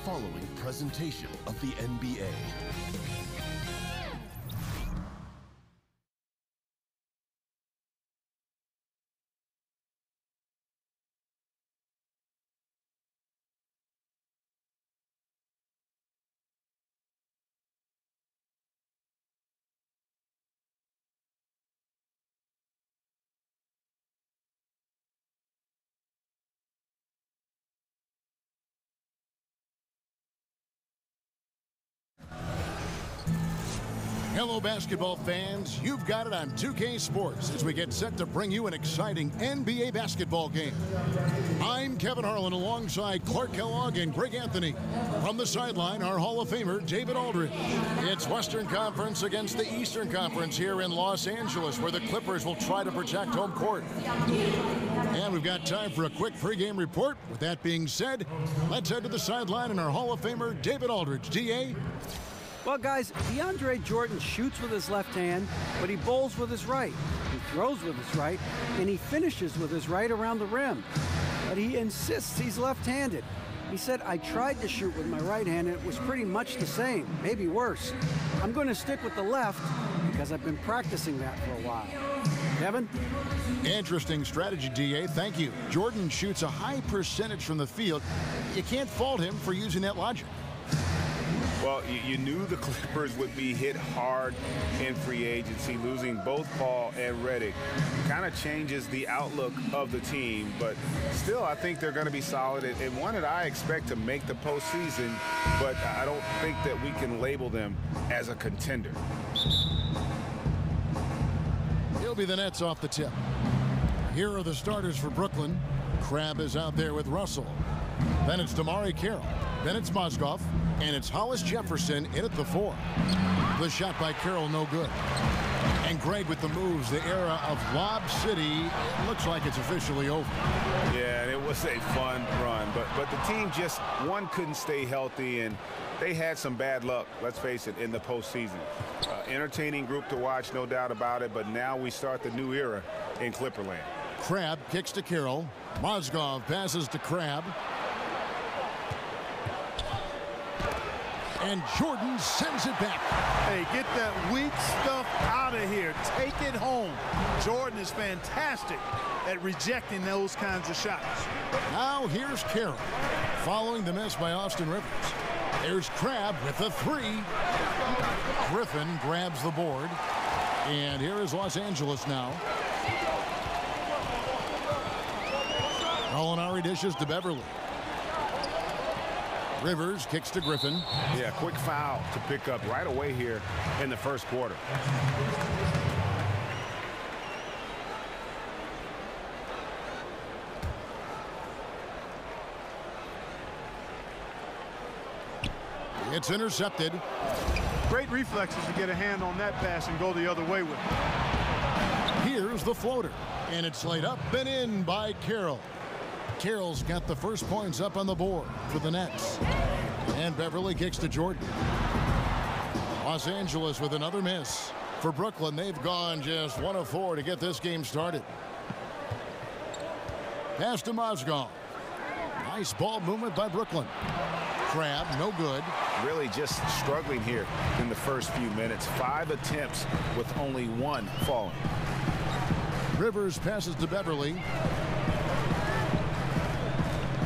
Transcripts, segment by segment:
following presentation of the NBA. Hello, basketball fans. You've got it on 2K Sports as we get set to bring you an exciting NBA basketball game. I'm Kevin Harlan alongside Clark Kellogg and Greg Anthony. From the sideline, our Hall of Famer, David Aldridge. It's Western Conference against the Eastern Conference here in Los Angeles, where the Clippers will try to protect home court. And we've got time for a quick pregame report. With that being said, let's head to the sideline and our Hall of Famer, David Aldridge. DA? Well, guys, DeAndre Jordan shoots with his left hand, but he bowls with his right. He throws with his right, and he finishes with his right around the rim. But he insists he's left-handed. He said, I tried to shoot with my right hand, and it was pretty much the same, maybe worse. I'm going to stick with the left because I've been practicing that for a while. Kevin? Interesting strategy, DA. Thank you. Jordan shoots a high percentage from the field. You can't fault him for using that logic. Well, you knew the Clippers would be hit hard in free agency, losing both Paul and Redick. Kind of changes the outlook of the team, but still I think they're going to be solid and one that I expect to make the postseason, but I don't think that we can label them as a contender. He'll be the Nets off the tip. Here are the starters for Brooklyn. Crabbe is out there with Russell. Then it's DeMarre Carroll. Then it's Mozgov. And it's Hollis Jefferson in at the 4. The shot by Carroll, no good. And Greg with the moves, the era of Lob City, it looks like it's officially over. Yeah, it was a fun run, but the team just, one, couldn't stay healthy, and they had some bad luck, let's face it, in the postseason. Entertaining group to watch, no doubt about it, but now we start the new era in Clipperland. Crabbe kicks to Carroll. Mozgov passes to Crabbe. And Jordan sends it back. Hey, get that weak stuff out of here. Take it home. Jordan is fantastic at rejecting those kinds of shots. Now here's Carroll, following the miss by Austin Rivers. There's Crabbe with the 3. Griffin grabs the board. And here is Los Angeles now. Gallinari dishes to Beverly. Rivers kicks to Griffin. Yeah, quick foul to pick up right away here in the first quarter. It's intercepted. Great reflexes to get a hand on that pass and go the other way with it. Here's the floater. And it's laid up and in by Carroll. Carroll's got the first points up on the board for the Nets. And Beverly kicks to Jordan. Los Angeles with another miss. For Brooklyn, they've gone just 1 of 4 to get this game started. Pass to Mozgov. Nice ball movement by Brooklyn. Crabbe, no good. Really just struggling here in the first few minutes. 5 attempts with only 1 falling. Rivers passes to Beverly.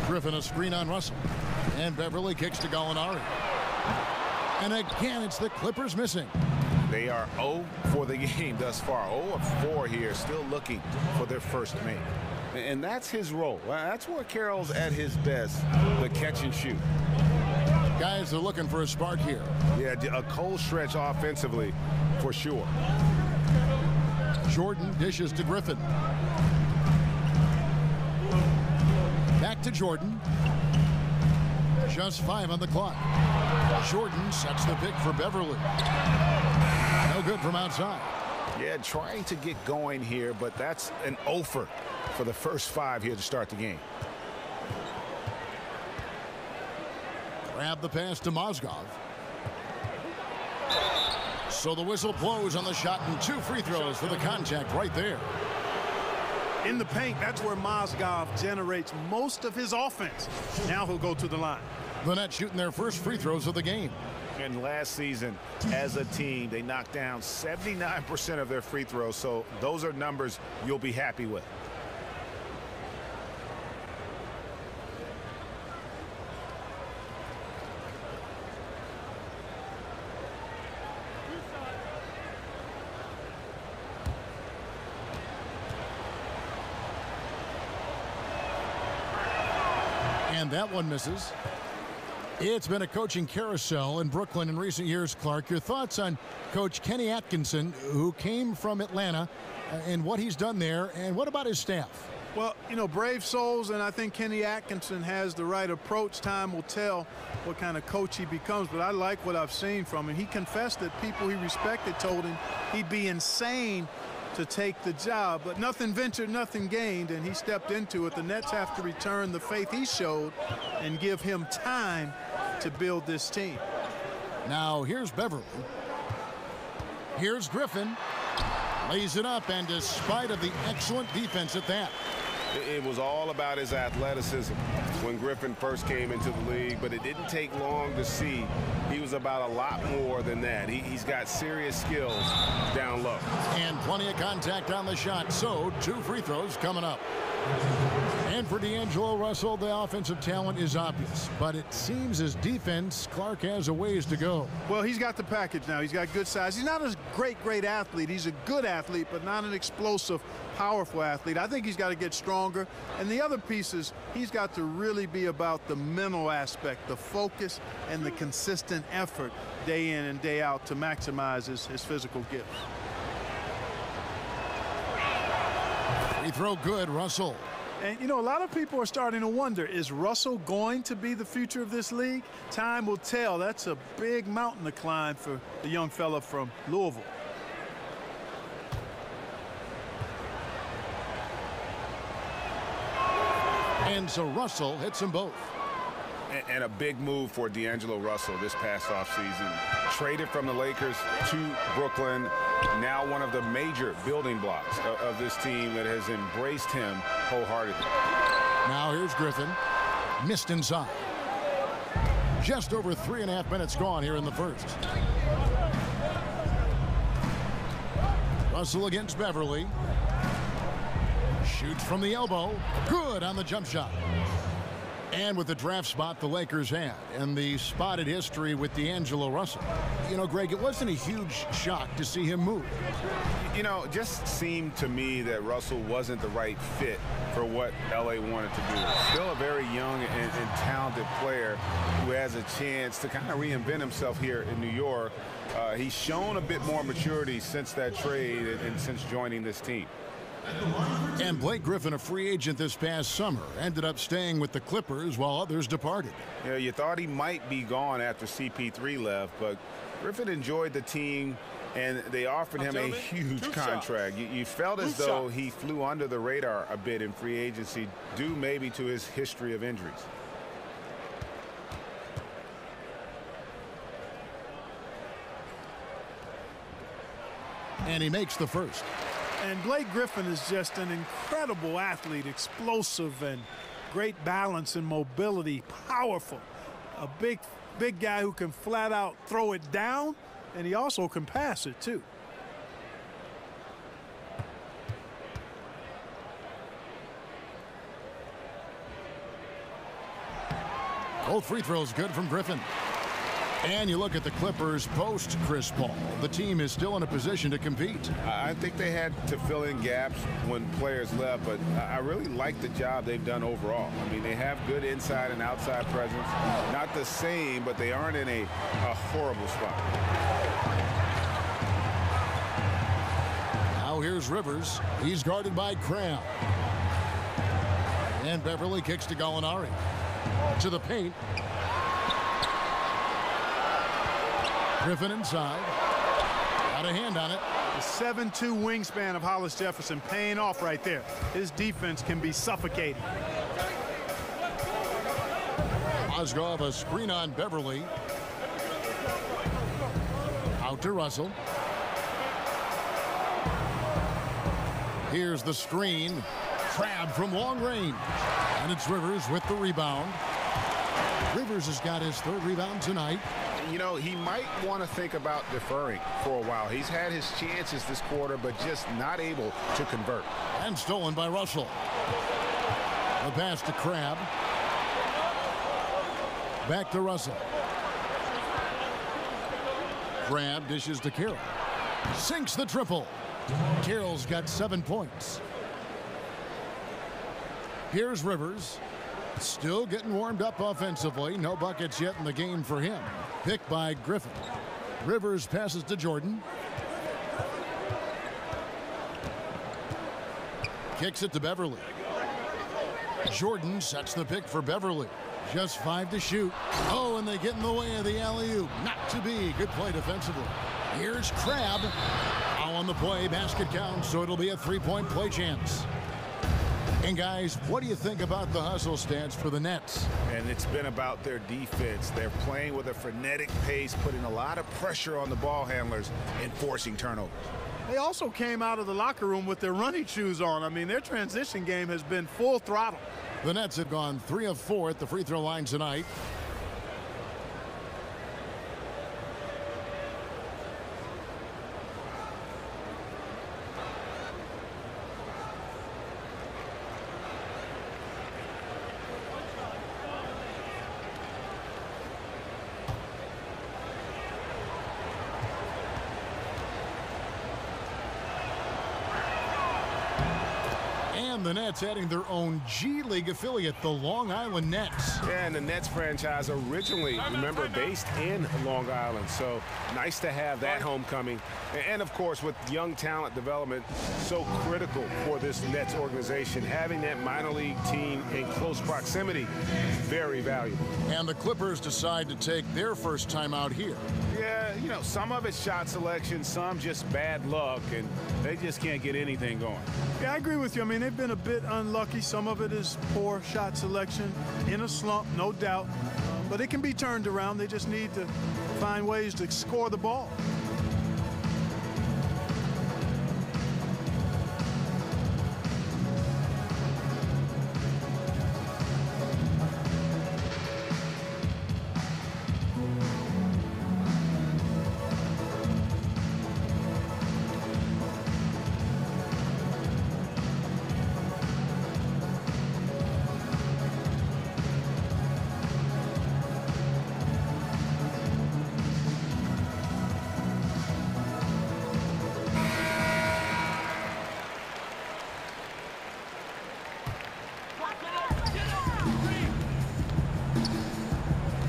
Griffin a screen on Russell. And Beverly kicks to Gallinari. And again, it's the Clippers missing. They are 0 for the game thus far. 0 of 4 here, still looking for their first make. And that's his role. That's where Carroll's at his best, the catch and shoot. Guys are looking for a spark here. Yeah, a cold stretch offensively for sure. Jordan dishes to Griffin. Back to Jordan. Just 5 on the clock. Jordan sets the pick for Beverly. No good from outside. Yeah, trying to get going here, but that's an offer for the first 5 here to start the game. Grab the pass to Mozgov. So the whistle blows on the shot and 2 free throws for the contact right there. In the paint, that's where Mozgov generates most of his offense. Now he'll go to the line. The Nets shooting their first free throws of the game. And last season, as a team, they knocked down 79% of their free throws. So those are numbers you'll be happy with. And that one misses. It's been a coaching carousel in Brooklyn in recent years, Clark. Your thoughts on Coach Kenny Atkinson, who came from Atlanta, and what he's done there, and what about his staff? Well, you know, brave souls, and I think Kenny Atkinson has the right approach. Time will tell what kind of coach he becomes, but I like what I've seen from him. He confessed that people he respected told him he'd be insane to take the job, but nothing ventured, nothing gained, and he stepped into it. The Nets have to return the faith he showed and give him time to build this team. Now here's Beverly. Here's Griffin. Lays it up, and despite of the excellent defense at that. It was all about his athleticism when Griffin first came into the league, but it didn't take long to see he was about a lot more than that. He's got serious skills down low. And plenty of contact on the shot, so 2 free throws coming up. And for D'Angelo Russell, the offensive talent is obvious, but it seems his defense, Clark, has a ways to go. Well, he's got the package now. He's got good size. He's not a great athlete. He's a good athlete, but not an explosive, powerful athlete. I think he's got to get stronger. And the other pieces, he's got to really be about the mental aspect, the focus, and the consistent effort day in and day out to maximize his physical gifts. Free throw good, Russell. And, you know, a lot of people are starting to wonder, is Russell going to be the future of this league? Time will tell. That's a big mountain to climb for the young fella from Louisville. And so Russell hits them both. And a big move for D'Angelo Russell this past offseason. Traded from the Lakers to Brooklyn. Now one of the major building blocks of this team that has embraced him wholeheartedly. Now here's Griffin. Missed inside. Just over 3.5 minutes gone here in the first. Russell against Beverly. Shoots from the elbow. Good on the jump shot. And with the draft spot the Lakers had and the spotted history with D'Angelo Russell. You know, Greg, it wasn't a huge shock to see him move. You know, it just seemed to me that Russell wasn't the right fit for what LA wanted to do. Still a very young and talented player who has a chance to kind of reinvent himself here in New York. He's shown a bit more maturity since that trade and since joining this team. And Blake Griffin, a free agent this past summer, ended up staying with the Clippers while others departed. You know, you thought he might be gone after CP3 left, but Griffin enjoyed the team, and they offered him a huge contract. You felt as though he flew under the radar a bit in free agency, due maybe to his history of injuries. And he makes the first. And Blake Griffin is just an incredible athlete, explosive and great balance and mobility, powerful. A big guy who can flat out throw it down, and he also can pass it too. Both free throws good from Griffin. And you look at the Clippers post Chris Paul. The team is still in a position to compete. I think they had to fill in gaps when players left, but I really like the job they've done overall. I mean, they have good inside and outside presence. Not the same, but they aren't in a horrible spot. Now here's Rivers. He's guarded by Cram. And Beverly kicks to Gallinari. To the paint. Griffin inside. Got a hand on it. The 7'2" wingspan of Hollis Jefferson paying off right there. His defense can be suffocating. Mozgov a screen on Beverly. Out to Russell. Here's the screen. Crab from long range. And it's Rivers with the rebound. Rivers has got his 3rd rebound tonight. You know, he might want to think about deferring for a while. He's had his chances this quarter, but just not able to convert. And stolen by Russell. The pass to Crabbe. Back to Russell. Crabbe dishes to Carroll. Sinks the triple. Carroll's got 7 points. Here's Rivers. Still getting warmed up offensively. No buckets yet in the game for him. Picked by Griffin. Rivers passes to Jordan. Kicks it to Beverly. Jordan sets the pick for Beverly. Just 5 to shoot. Oh, and they get in the way of the alley-oop. Not to be. Good play defensively. Here's Crabbe. Now on the play, basket counts, so it'll be a 3-point play chance. And guys, what do you think about the hustle stance for the Nets? And it's been about their defense. They're playing with a frenetic pace, putting a lot of pressure on the ball handlers and forcing turnovers. They also came out of the locker room with their running shoes on. I mean, their transition game has been full throttle. The Nets have gone 3 of 4 at the free throw line tonight. The Nets adding their own G League affiliate, the Long Island Nets. Yeah, and the Nets franchise originally, remember, based in Long Island. So nice to have that homecoming. And of course, with young talent development, so critical for this Nets organization. Having that minor league team in close proximity, very valuable. And the Clippers decide to take their first time out here. Yeah, you know, some of it's shot selection, some just bad luck, and they just can't get anything going. Yeah, I agree with you. I mean, they've been a bit unlucky. Some of it is poor shot selection, in a slump, no doubt. But it can be turned around. They just need to find ways to score the ball.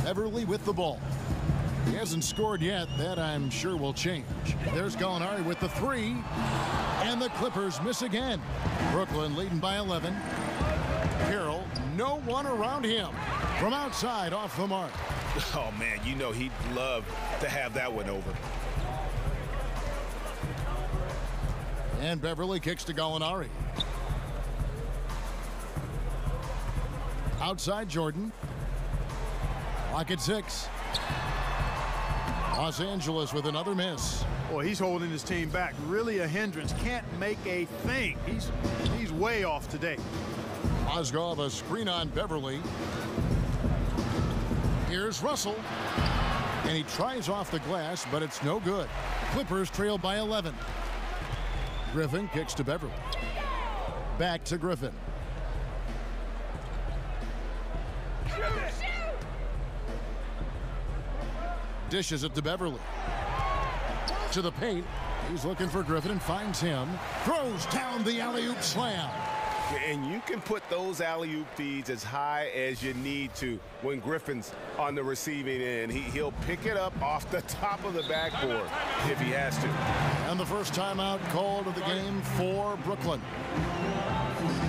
Beverly with the ball. He hasn't scored yet. That I'm sure will change. There's Gallinari with the 3. And the Clippers miss again. Brooklyn leading by 11. Carroll, no one around him. From outside, off the mark. Oh, man, you know he'd love to have that one over. And Beverly kicks to Gallinari. Outside Jordan. Clock at 6. Los Angeles with another miss. Boy, he's holding his team back. Really a hindrance. Can't make a thing. He's way off today. Mozgov a screen on Beverly. Here's Russell. And he tries off the glass, but it's no good. Clippers trail by 11. Griffin kicks to Beverly. Back to Griffin. Dishes it to Beverly. To the paint. He's looking for Griffin and finds him. Throws down the alley-oop slam. And you can put those alley-oop feeds as high as you need to when Griffin's on the receiving end. He'll pick it up off the top of the backboard if he has to. And the first timeout called of the game for Brooklyn.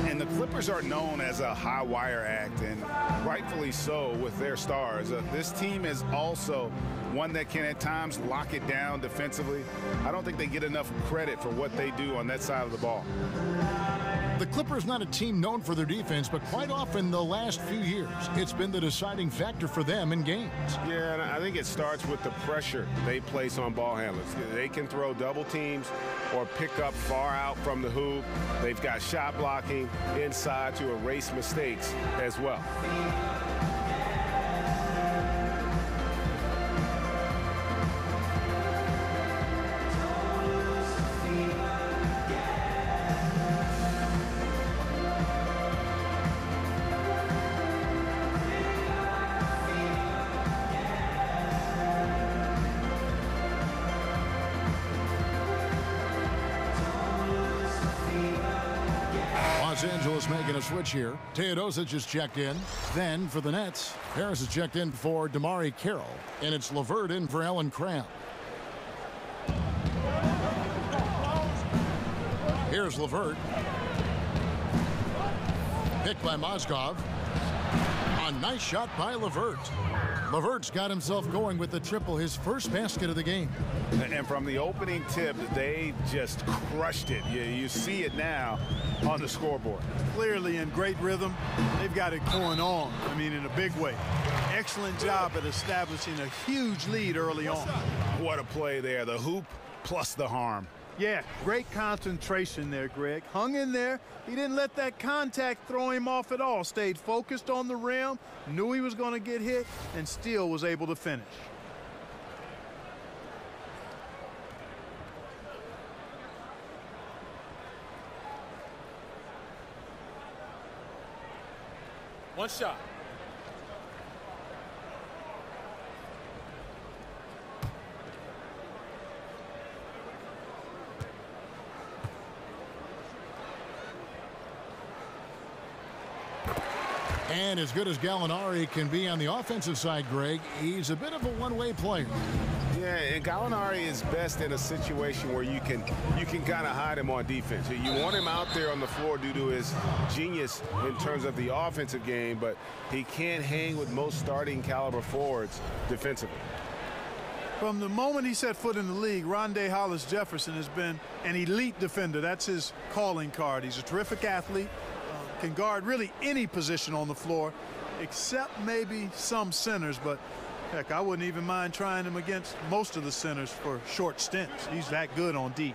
And the Clippers are known as a high wire act, and rightfully so with their stars. This team is also one that can at times lock it down defensively. I don't think they get enough credit for what they do on that side of the ball. The Clippers not a team known for their defense, but quite often the last few years, it's been the deciding factor for them in games. Yeah, and I think it starts with the pressure they place on ball handlers. They can throw double teams or pick up far out from the hoop. They've got shot blocking inside to erase mistakes as well. Los Angeles making a switch here. Teodosic is checked in. Then for the Nets, Harris is checked in for Damari Carroll. And it's LeVert in for Allen Crabbe. Here's LeVert. Picked by Mozgov. A nice shot by LeVert. LeVert's got himself going with the triple, his first basket of the game. And from the opening tip, they just crushed it. You see it now on the scoreboard. Clearly in great rhythm. They've got it going on, I mean, in a big way. Excellent job at establishing a huge lead early on. What a play there. The hoop plus the harm. Yeah, great concentration there, Greg. Hung in there. He didn't let that contact throw him off at all. Stayed focused on the rim, knew he was going to get hit, and still was able to finish. One shot. And as good as Gallinari can be on the offensive side, Greg, he's a bit of a one-way player. Yeah, and Gallinari is best in a situation where you can kind of hide him on defense. You want him out there on the floor due to his genius in terms of the offensive game, but he can't hang with most starting caliber forwards defensively. From the moment he set foot in the league, Rondae Hollis-Jefferson has been an elite defender. That's his calling card. He's a terrific athlete. Can guard really any position on the floor, except maybe some centers, but heck, I wouldn't even mind trying him against most of the centers for short stints. He's that good on D.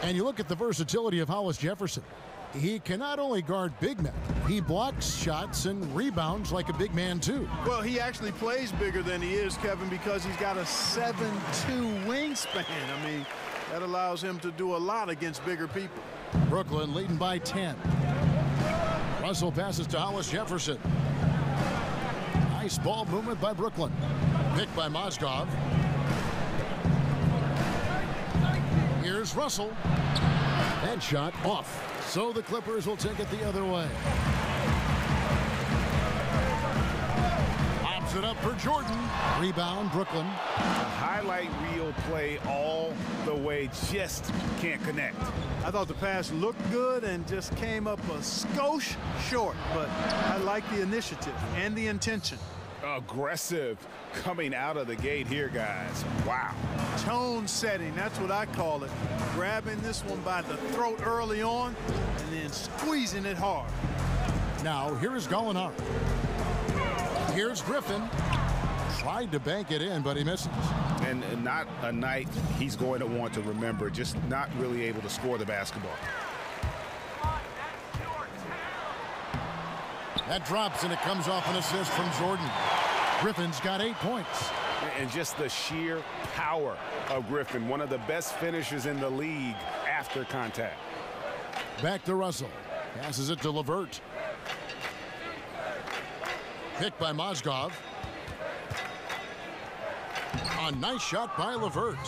And you look at the versatility of Hollis-Jefferson. He can not only guard big men, he blocks shots and rebounds like a big man, too. Well, he actually plays bigger than he is, Kevin, because he's got a 7'2" wingspan. I mean, that allows him to do a lot against bigger people. Brooklyn leading by 10. Russell passes to Hollis-Jefferson. Nice ball movement by Brooklyn. Picked by Mozgov. Here's Russell. And shot off. So the Clippers will take it the other way. Pops it up for Jordan. Rebound, Brooklyn. Highlight reel play all the way, just can't connect. I thought the pass looked good and just came up a skosh short, but I like the initiative and the intention. Aggressive coming out of the gate here, guys. Wow. Tone setting, that's what I call it. Grabbing this one by the throat early on and then squeezing it hard. Now here is Gallinari. Here's Griffin. Tried to bank it in, but he misses. And not a night he's going to want to remember, just not really able to score the basketball. That drops, and it comes off an assist from Jordan. Griffin's got 8 points. And just the sheer power of Griffin, one of the best finishers in the league after contact. Back to Russell. Passes it to LeVert. Picked by Mozgov. A nice shot by LeVert.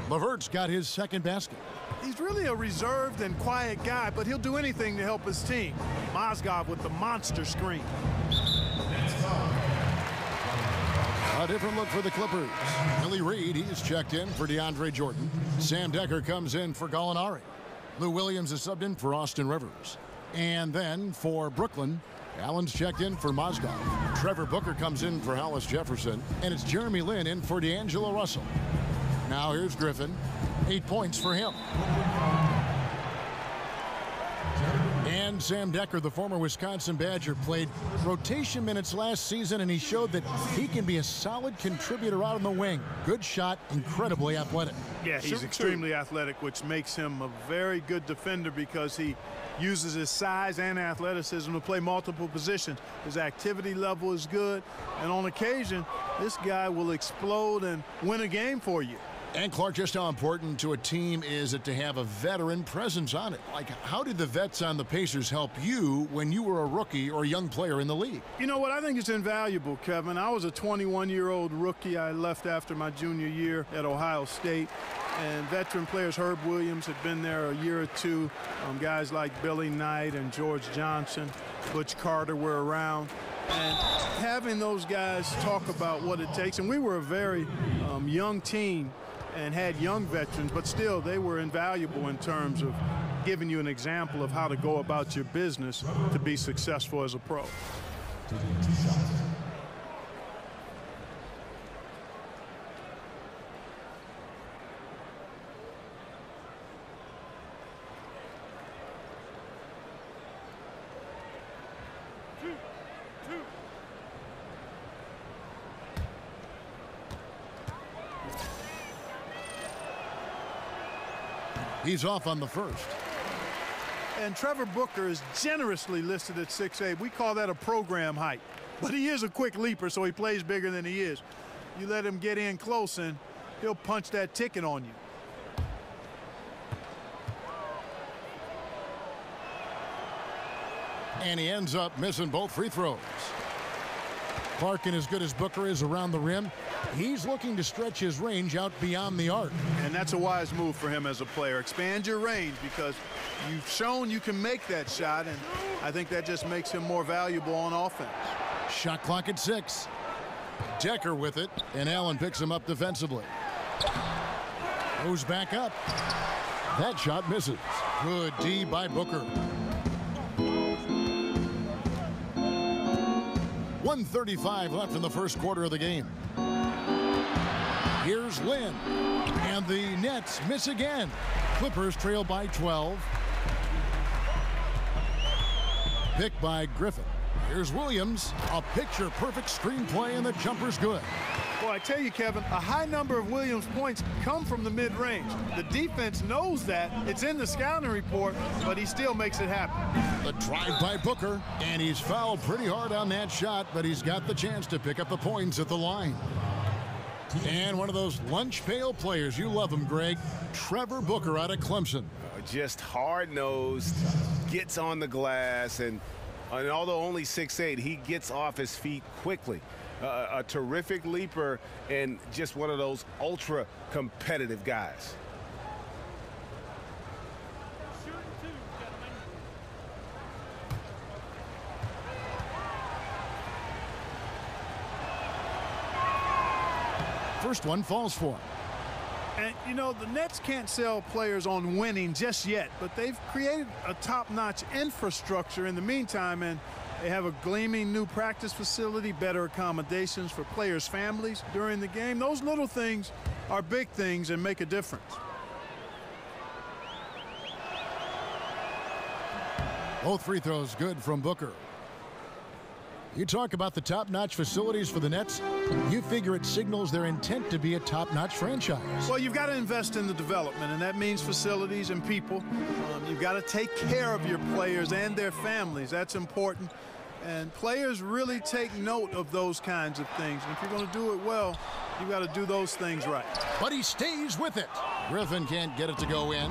LeVert's got his second basket. He's really a reserved and quiet guy, but he'll do anything to help his team. Mozgov with the monster screen. A different look for the Clippers. Willie Reed, he's checked in for DeAndre Jordan. Sam Decker comes in for Gallinari. Lou Williams is subbed in for Austin Rivers. And then for Brooklyn, Allen's checked in for Mozgov. Trevor Booker comes in for Hollis-Jefferson. And it's Jeremy Lin in for D'Angelo Russell. Now here's Griffin. 8 points for him. And Sam Decker, the former Wisconsin Badger, played rotation minutes last season, and he showed that he can be a solid contributor out on the wing. Good shot, incredibly athletic. Yeah, he's extremely athletic, which makes him a very good defender because he uses his size and athleticism to play multiple positions. His activity level is good, and on occasion, this guy will explode and win a game for you. And Clark, just how important to a team is it to have a veteran presence on it? Like, how did the vets on the Pacers help you when you were a rookie or a young player in the league? You know what? I think it's invaluable, Kevin. I was a 21-year-old rookie. I left after my junior year at Ohio State. And veteran players, Herb Williams had been there a year or two. Guys like Billy Knight and George Johnson, Butch Carter were around. And having those guys talk about what it takes. And we were a very young team and had young veterans, but still they were invaluable in terms of giving you an example of how to go about your business to be successful as a pro. He's off on the first. And Trevor Booker is generously listed at 6'8". We call that a program height. But he is a quick leaper, so he plays bigger than he is. You let him get in close, and he'll punch that ticket on you. And he ends up missing both free throws. Clark, as good as Booker is around the rim, he's looking to stretch his range out beyond the arc. And that's a wise move for him as a player. Expand your range because you've shown you can make that shot, and I think that just makes him more valuable on offense. Shot clock at 6. Decker with it, and Allen picks him up defensively. Goes back up. That shot misses. Good D by Booker. 1:35 left in the first quarter of the game. Here's Lynn, and the Nets miss again. Clippers trail by 12. Picked by Griffin. Here's Williams, a picture-perfect screenplay, and the jumper's good. Well, I tell you, Kevin, a high number of Williams' points come from the mid-range. The defense knows that. It's in the scouting report, but he still makes it happen. The drive by Booker, and he's fouled pretty hard on that shot, but he's got the chance to pick up the points at the line. And one of those lunch pail players, you love him, Greg, Trevor Booker out of Clemson. Just hard-nosed, gets on the glass, and although only 6'8", he gets off his feet quickly. A terrific leaper and just one of those ultra competitive guys. First one falls for him. And, you know, the Nets can't sell players on winning just yet, but they've created a top-notch infrastructure in the meantime, and they have a gleaming new practice facility, better accommodations for players' families during the game. Those little things are big things and make a difference. Both free throws good from Booker. You talk about the top-notch facilities for the Nets, you figure it signals their intent to be a top-notch franchise. Well, you've got to invest in the development, and that means facilities and people. You've got to take care of your players and their families. That's important. And players really take note of those kinds of things. And if you're going to do it well, you've got to do those things right. But he stays with it. Griffin can't get it to go in.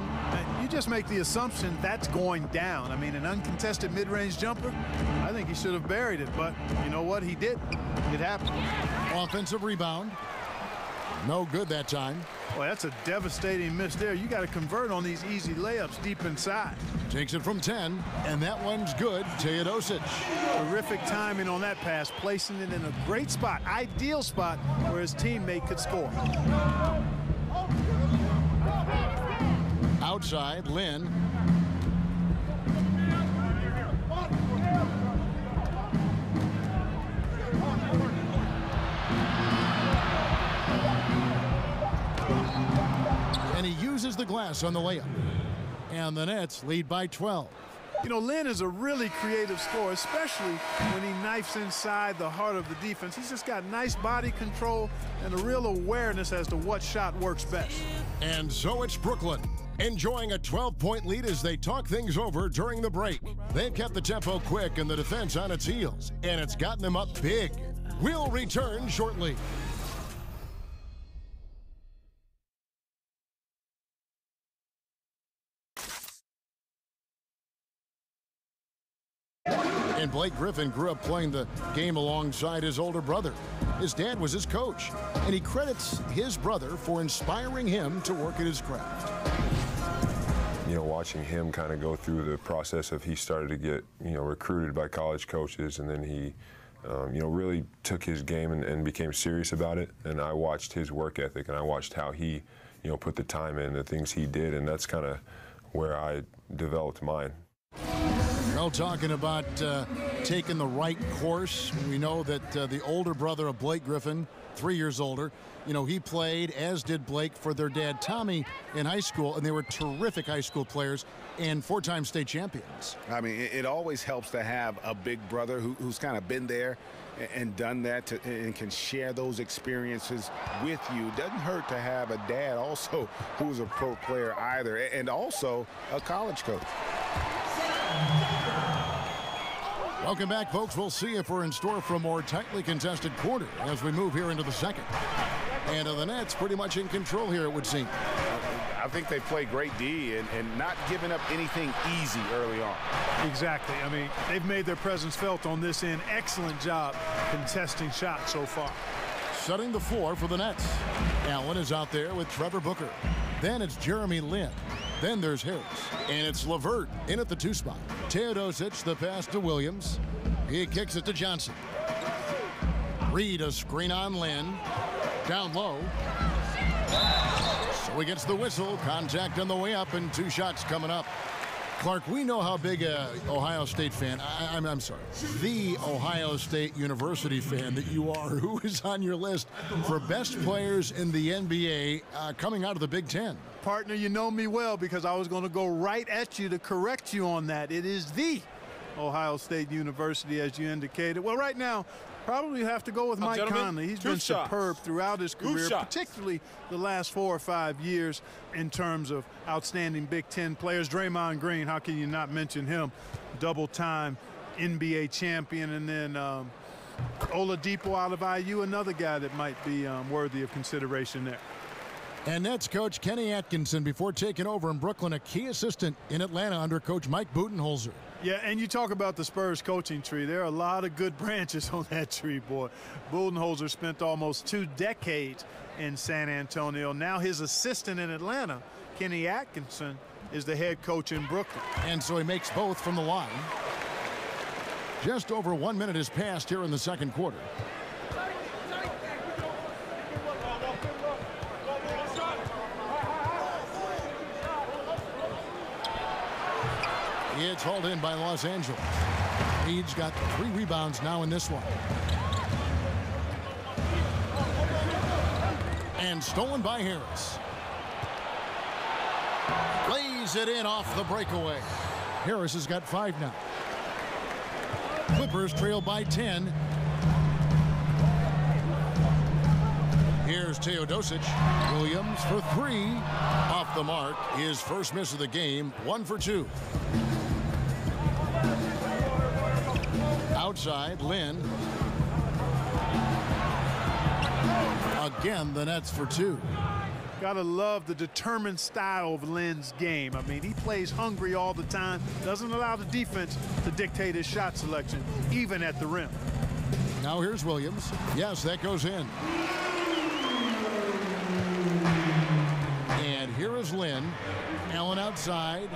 You just make the assumption that's going down. I mean, an uncontested mid-range jumper, I think he should have buried it. But you know what? He did. It happened. Offensive rebound. No good that time. Boy, that's a devastating miss there. You got to convert on these easy layups deep inside. Takes it from 10, and that one's good. Teodosic. Terrific timing on that pass, placing it in a great spot, ideal spot where his teammate could score. Outside, Lynn. And he uses the glass on the layup. And the Nets lead by 12. You know, Lynn is a really creative scorer, especially when he knifes inside the heart of the defense. He's just got nice body control and a real awareness as to what shot works best. And so it's Brooklyn, enjoying a 12-point lead as they talk things over during the break. They've kept the tempo quick and the defense on its heels, and it's gotten them up big. We'll return shortly. And Blake Griffin grew up playing the game alongside his older brother. His dad was his coach, and he credits his brother for inspiring him to work at his craft. You know, watching him kind of go through the process of he started to get, you know, recruited by college coaches, and then he, you know, really took his game and became serious about it. And I watched his work ethic, and I watched how he, you know, put the time in, the things he did, and that's kind of where I developed mine. Well, talking about taking the right course, we know that the older brother of Blake Griffin, 3 years older, you know, he played, as did Blake, for their dad Tommy in high school, and they were terrific high school players and 4-time state champions. I mean, it always helps to have a big brother who's kind of been there and done that and can share those experiences with you. Doesn't hurt to have a dad also who's a pro player either, and also a college coach. Welcome back, folks. We'll see if we're in store for a more tightly contested quarter as we move here into the second. And the Nets pretty much in control here, it would seem. I think they play great D and not giving up anything easy early on. Exactly. I mean, they've made their presence felt on this end. Excellent job contesting shots so far. Setting the floor for the Nets. Allen is out there with Trevor Booker. Then it's Jeremy Lin. Then there's Harris. And it's LeVert in at the 2 spot. Teodosic, the pass to Williams. He kicks it to Johnson. Reed, a screen on Lin. Down low. So he gets the whistle. Contact on the way up, and 2 shots coming up. Clark, we know how big a Ohio State fan, I'm sorry, the Ohio State University fan that you are. Who is on your list for best players in the NBA coming out of the Big Ten? Partner, you know me well because I was going to go right at you to correct you on that. It is the Ohio State University, as you indicated. Well, right now, probably have to go with Mike Conley. He's been superb throughout his career, particularly the last 4 or 5 years in terms of outstanding Big Ten players. Draymond Green, how can you not mention him? Double-time NBA champion. And then Oladipo out of IU, another guy that might be worthy of consideration there. And Nets coach Kenny Atkinson, before taking over in Brooklyn, a key assistant in Atlanta under coach Mike Budenholzer. Yeah, and you talk about the Spurs coaching tree. There are a lot of good branches on that tree, boy. Budenholzer spent almost 2 decades in San Antonio. Now his assistant in Atlanta, Kenny Atkinson, is the head coach in Brooklyn. And so he makes both from the line. Just over 1 minute has passed here in the second quarter. It's hauled in by Los Angeles. Reed's got 3 rebounds now in this one. And stolen by Harris. Lays it in off the breakaway. Harris has got 5 now. Clippers trail by 10. Here's Teodosic. Williams for 3. Off the mark. His first miss of the game. 1 for 2. Outside, Lin. Again, the Nets for 2. Gotta love the determined style of Lin's game. I mean, he plays hungry all the time, doesn't allow the defense to dictate his shot selection, even at the rim. Now here's Williams. Yes, that goes in. And here is Lin. Allen outside.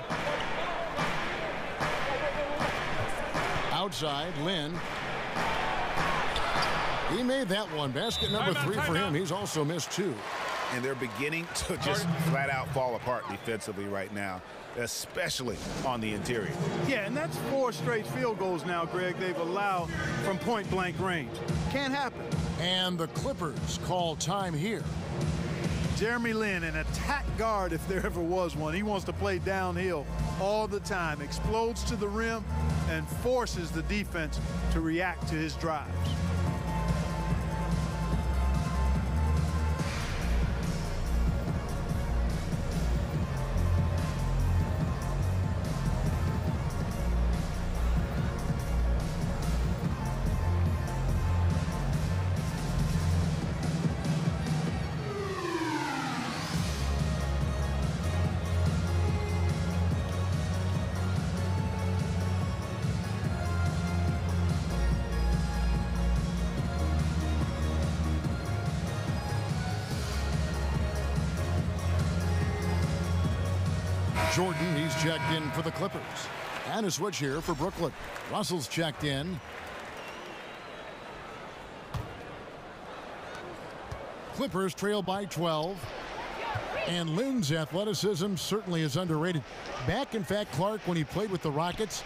Outside, Lin. He made that one. Basket number 3 for him. He's also missed 2. And they're beginning to just flat out fall apart defensively right now, especially on the interior. Yeah, and that's 4 straight field goals now, Greg, they've allowed from point-blank range. Can't happen. And the Clippers call time here. Jeremy Lin, an attack guard if there ever was one. He wants to play downhill all the time, explodes to the rim, and forces the defense to react to his drives. Jordan, he's checked in for the Clippers. And a switch here for Brooklyn. Russell's checked in. Clippers trail by 12. And Lynn's athleticism certainly is underrated. Back, in fact, Clark, when he played with the Rockets,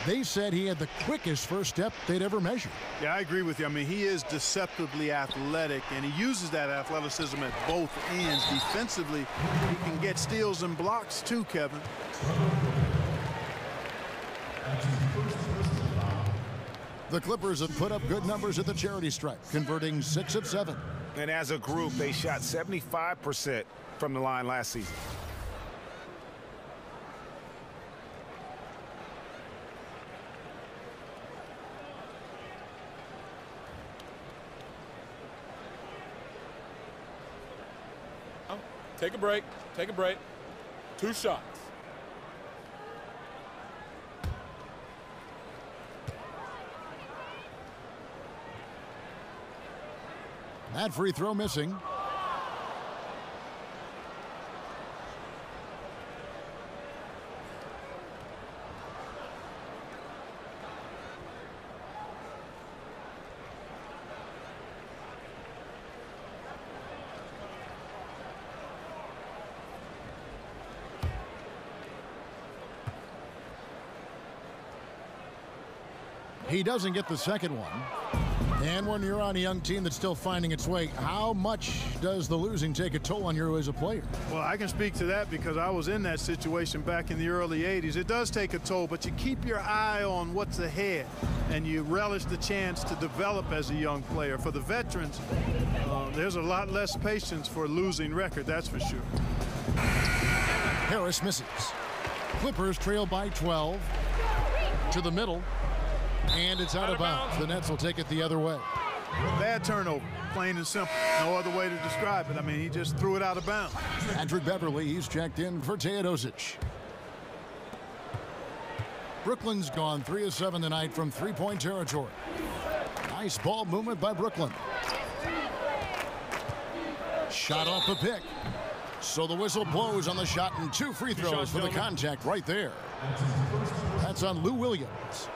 they said he had the quickest first step they'd ever measured. Yeah, I agree with you. I mean, he is deceptively athletic, and he uses that athleticism at both ends. Defensively, he can get steals and blocks too, Kevin. The Clippers have put up good numbers at the charity stripe, converting 6 of 7. And as a group, they shot 75% from the line last season. Take a break. Take a break. 2 shots. That free throw missing. He doesn't get the second one. And when you're on a young team that's still finding its way, how much does the losing take a toll on you as a player? Well, I can speak to that because I was in that situation back in the early 80s. It does take a toll, but you keep your eye on what's ahead, and you relish the chance to develop as a young player. For the veterans, there's a lot less patience for a losing record, that's for sure. Harris misses. Clippers trail by 12. To the middle. And it's out of bounds. The Nets will take it the other way. Bad turnover, plain and simple. No other way to describe it. I mean, he just threw it out of bounds. Patrick Beverly, he's checked in for Teodosic. Brooklyn's gone 3 of 7 tonight from three-point territory. Nice ball movement by Brooklyn. Shot off the pick. So the whistle blows on the shot, and 2 free throws for the contact right there. That's on Lou Williams.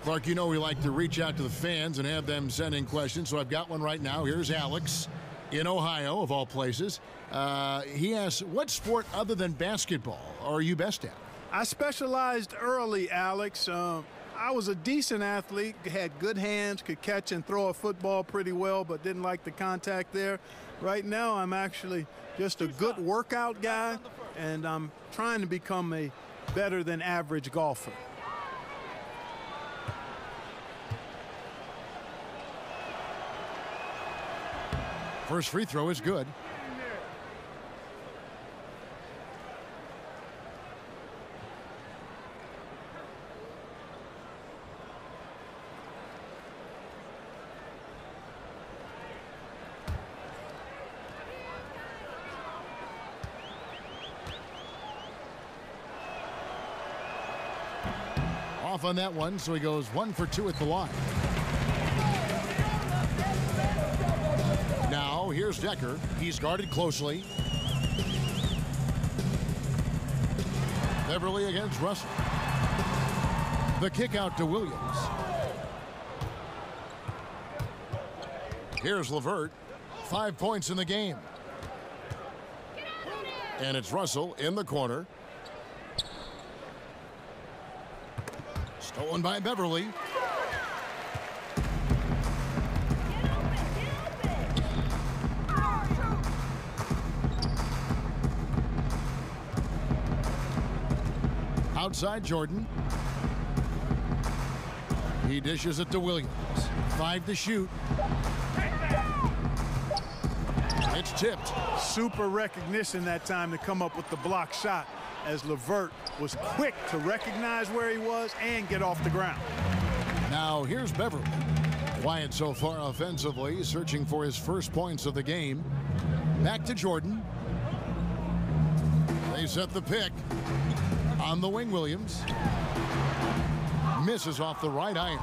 Clark, you know we like to reach out to the fans and have them send in questions, so I've got one right now. Here's Alex in Ohio, of all places. He asks, what sport other than basketball are you best at? I specialized early, Alex. I was a decent athlete, had good hands, could catch and throw a football pretty well, but didn't like the contact there. Right now, I'm actually just a good workout guy, and I'm trying to become a better than average golfer. First free throw is good. Off on that one, so he goes 1 for 2 at the line. Now here's Decker. He's guarded closely. Beverly against Russell. The kick out to Williams. Here's LeVert. 5 points in the game. And it's Russell in the corner. Stolen by Beverly. Outside Jordan. He dishes it to Williams. 5 to shoot. It's tipped. Super recognition that time to come up with the block shot, as LeVert was quick to recognize where he was and get off the ground. Now here's Beverly. Quiet so far offensively, searching for his first points of the game. Back to Jordan. They set the pick. On the wing, Williams. Misses off the right iron.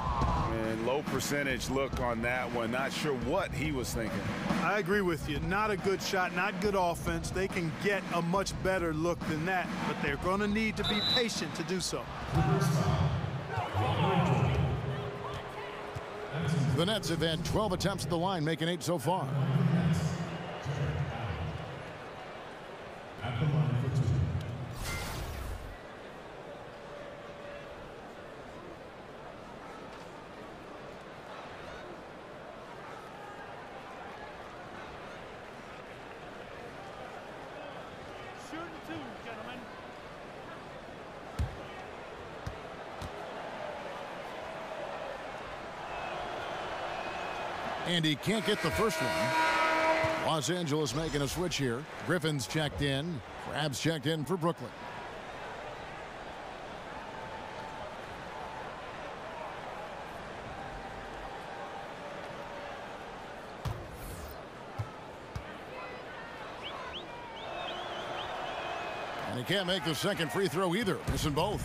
And low percentage look on that one. Not sure what he was thinking. I agree with you. Not a good shot, not good offense. They can get a much better look than that, but they're going to need to be patient to do so. The Nets have had 12 attempts at the line, making 8 so far. At the line for 2. And he can't get the first one. Los Angeles making a switch here. Griffin's checked in. Crabbe's checked in for Brooklyn. And he can't make the second free throw either. Missing both.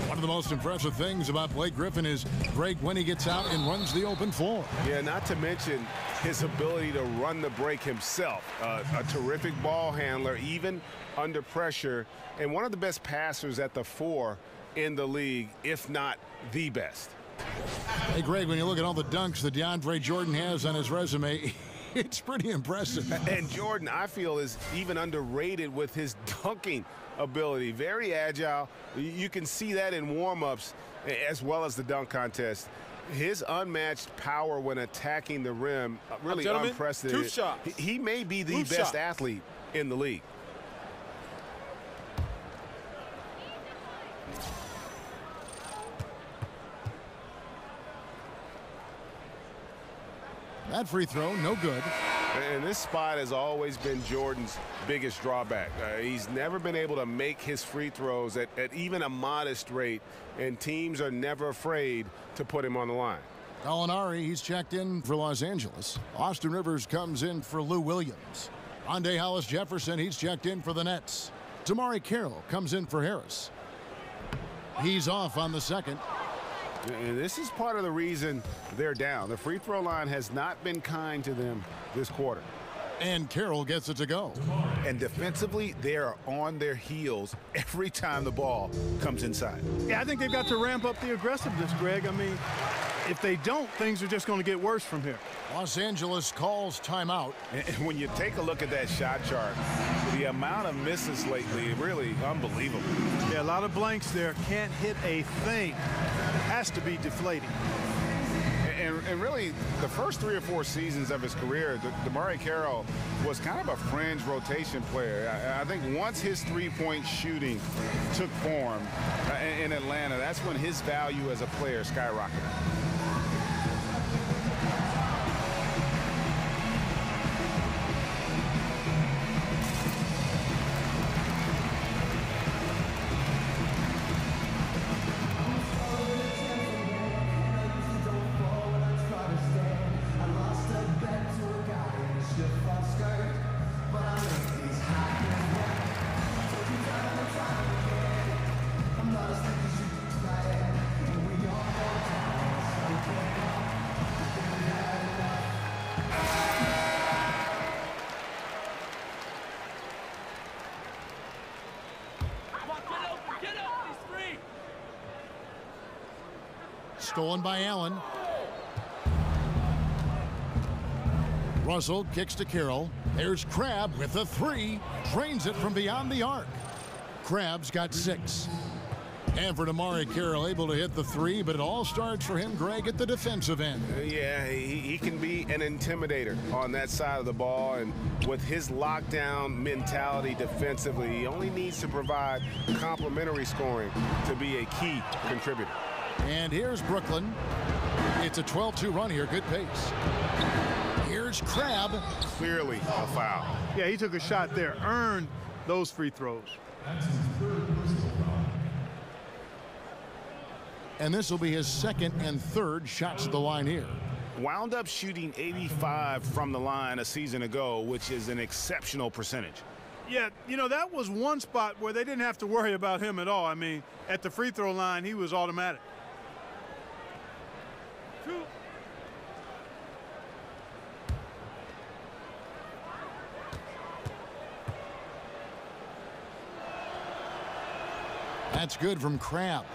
One of the most impressive things about Blake Griffin is Greg when he gets out and runs the open floor. Yeah, not to mention his ability to run the break himself. A terrific ball handler, even under pressure, and one of the best passers at the 4 in the league, if not the best. Hey, Greg, when you look at all the dunks that DeAndre Jordan has on his resume, it's pretty impressive. And Jordan, I feel, is even underrated with his dunking ability. Very agile. You can see that in warm-ups as well as the dunk contest. His unmatched power when attacking the rim, really unprecedented. 2 shots. He may be the best athlete in the league. That free throw, no good. And this spot has always been Jordan's biggest drawback. He's never been able to make his free throws at even a modest rate, and teams are never afraid to put him on the line. Gallinari, he's checked in for Los Angeles. Austin Rivers comes in for Lou Williams. Rondae Hollis-Jefferson, he's checked in for the Nets. Damari Carroll comes in for Harris. He's off on the second. And this is part of the reason they're down. The free throw line has not been kind to them this quarter. And Carroll gets it to go. And defensively, they are on their heels every time the ball comes inside. Yeah, I think they've got to ramp up the aggressiveness, Greg. I mean, if they don't, things are just going to get worse from here. Los Angeles calls timeout. And when you take a look at that shot chart, the amount of misses lately, really unbelievable. Yeah, a lot of blanks there. Can't hit a thing. Has to be deflating. And really, the first 3 or 4 seasons of his career, Damari Carroll was kind of a fringe rotation player. I think once his three-point shooting took form in Atlanta, that's when his value as a player skyrocketed. Stolen by Allen. Russell kicks to Carroll. There's Crabbe with a 3. Drains it from beyond the arc. Crabbe's got 6. And for Damari Carroll, able to hit the 3, but it all starts for him, Greg, at the defensive end. Yeah, he can be an intimidator on that side of the ball, and with his lockdown mentality defensively, he only needs to provide complementary scoring to be a key contributor. And here's Brooklyn. It's a 12-2 run here. Good pace. Here's Crabbe. Clearly a foul. Yeah, he took a shot there. Earned those free throws. And this will be his second and third shots at the line here. Wound up shooting 85 from the line a season ago, which is an exceptional percentage. Yeah, you know, that was one spot where they didn't have to worry about him at all. I mean, at the free throw line, he was automatic. That's good from Crabbe.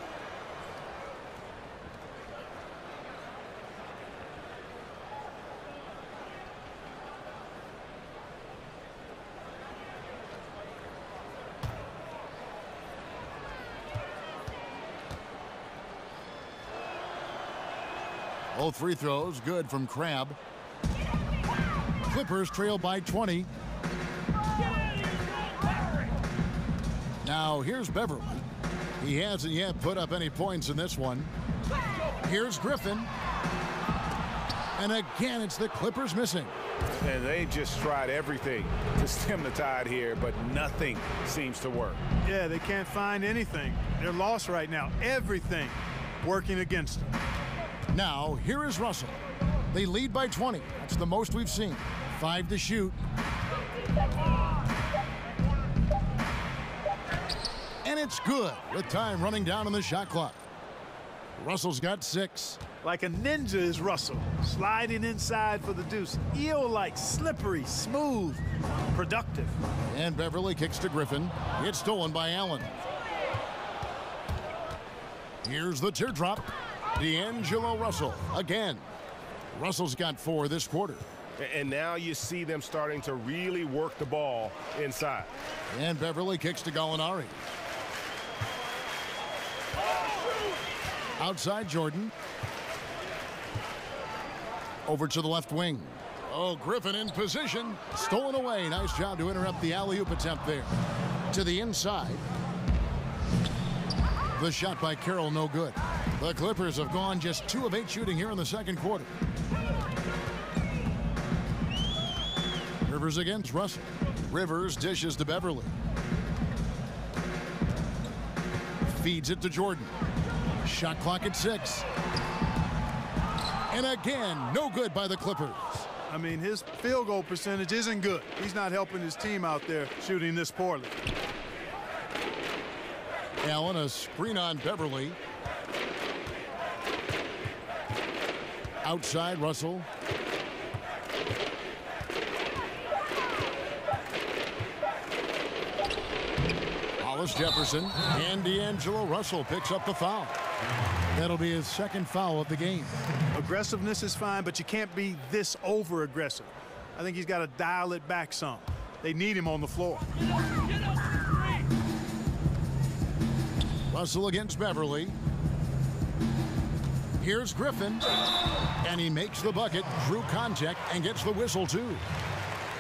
Both free throws good from Crabbe. Clippers trail by 20. Now here's Beverly. He hasn't yet put up any points in this one. Here's Griffin. And again, it's the Clippers missing. And they just tried everything to stem the tide here, but nothing seems to work. Yeah, they can't find anything. They're lost right now. Everything working against them. Now, here is Russell. They lead by 20. That's the most we've seen. 5 to shoot. And it's good with time running down on the shot clock. Russell's got 6. Like a ninja is Russell, sliding inside for the deuce. Eel-like, slippery, smooth, productive. And Beverly kicks to Griffin. It's stolen by Allen. Here's the teardrop. D'Angelo Russell again. Russell's got 4 this quarter. And now you see them starting to really work the ball inside. And Beverly kicks to Gallinari. Outside Jordan. Over to the left wing. Oh, Griffin in position. Stolen away. Nice job to interrupt the alley-oop attempt there. To the inside. The shot by Carroll, no good. The Clippers have gone just 2 of 8 shooting here in the second quarter. Rivers against Russell. Rivers dishes to Beverly. Feeds it to Jordan. Shot clock at 6. And again, no good by the Clippers. I mean, his field goal percentage isn't good. He's not helping his team out there shooting this poorly. Allen, a screen on Beverly. Outside Russell. Hollis Jefferson and D'Angelo Russell picks up the foul. That'll be his second foul of the game. Aggressiveness is fine, but you can't be this over-aggressive. I think he's got to dial it back some. They need him on the floor. Russell against Beverly. Here's Griffin. And he makes the bucket through contact and gets the whistle, too.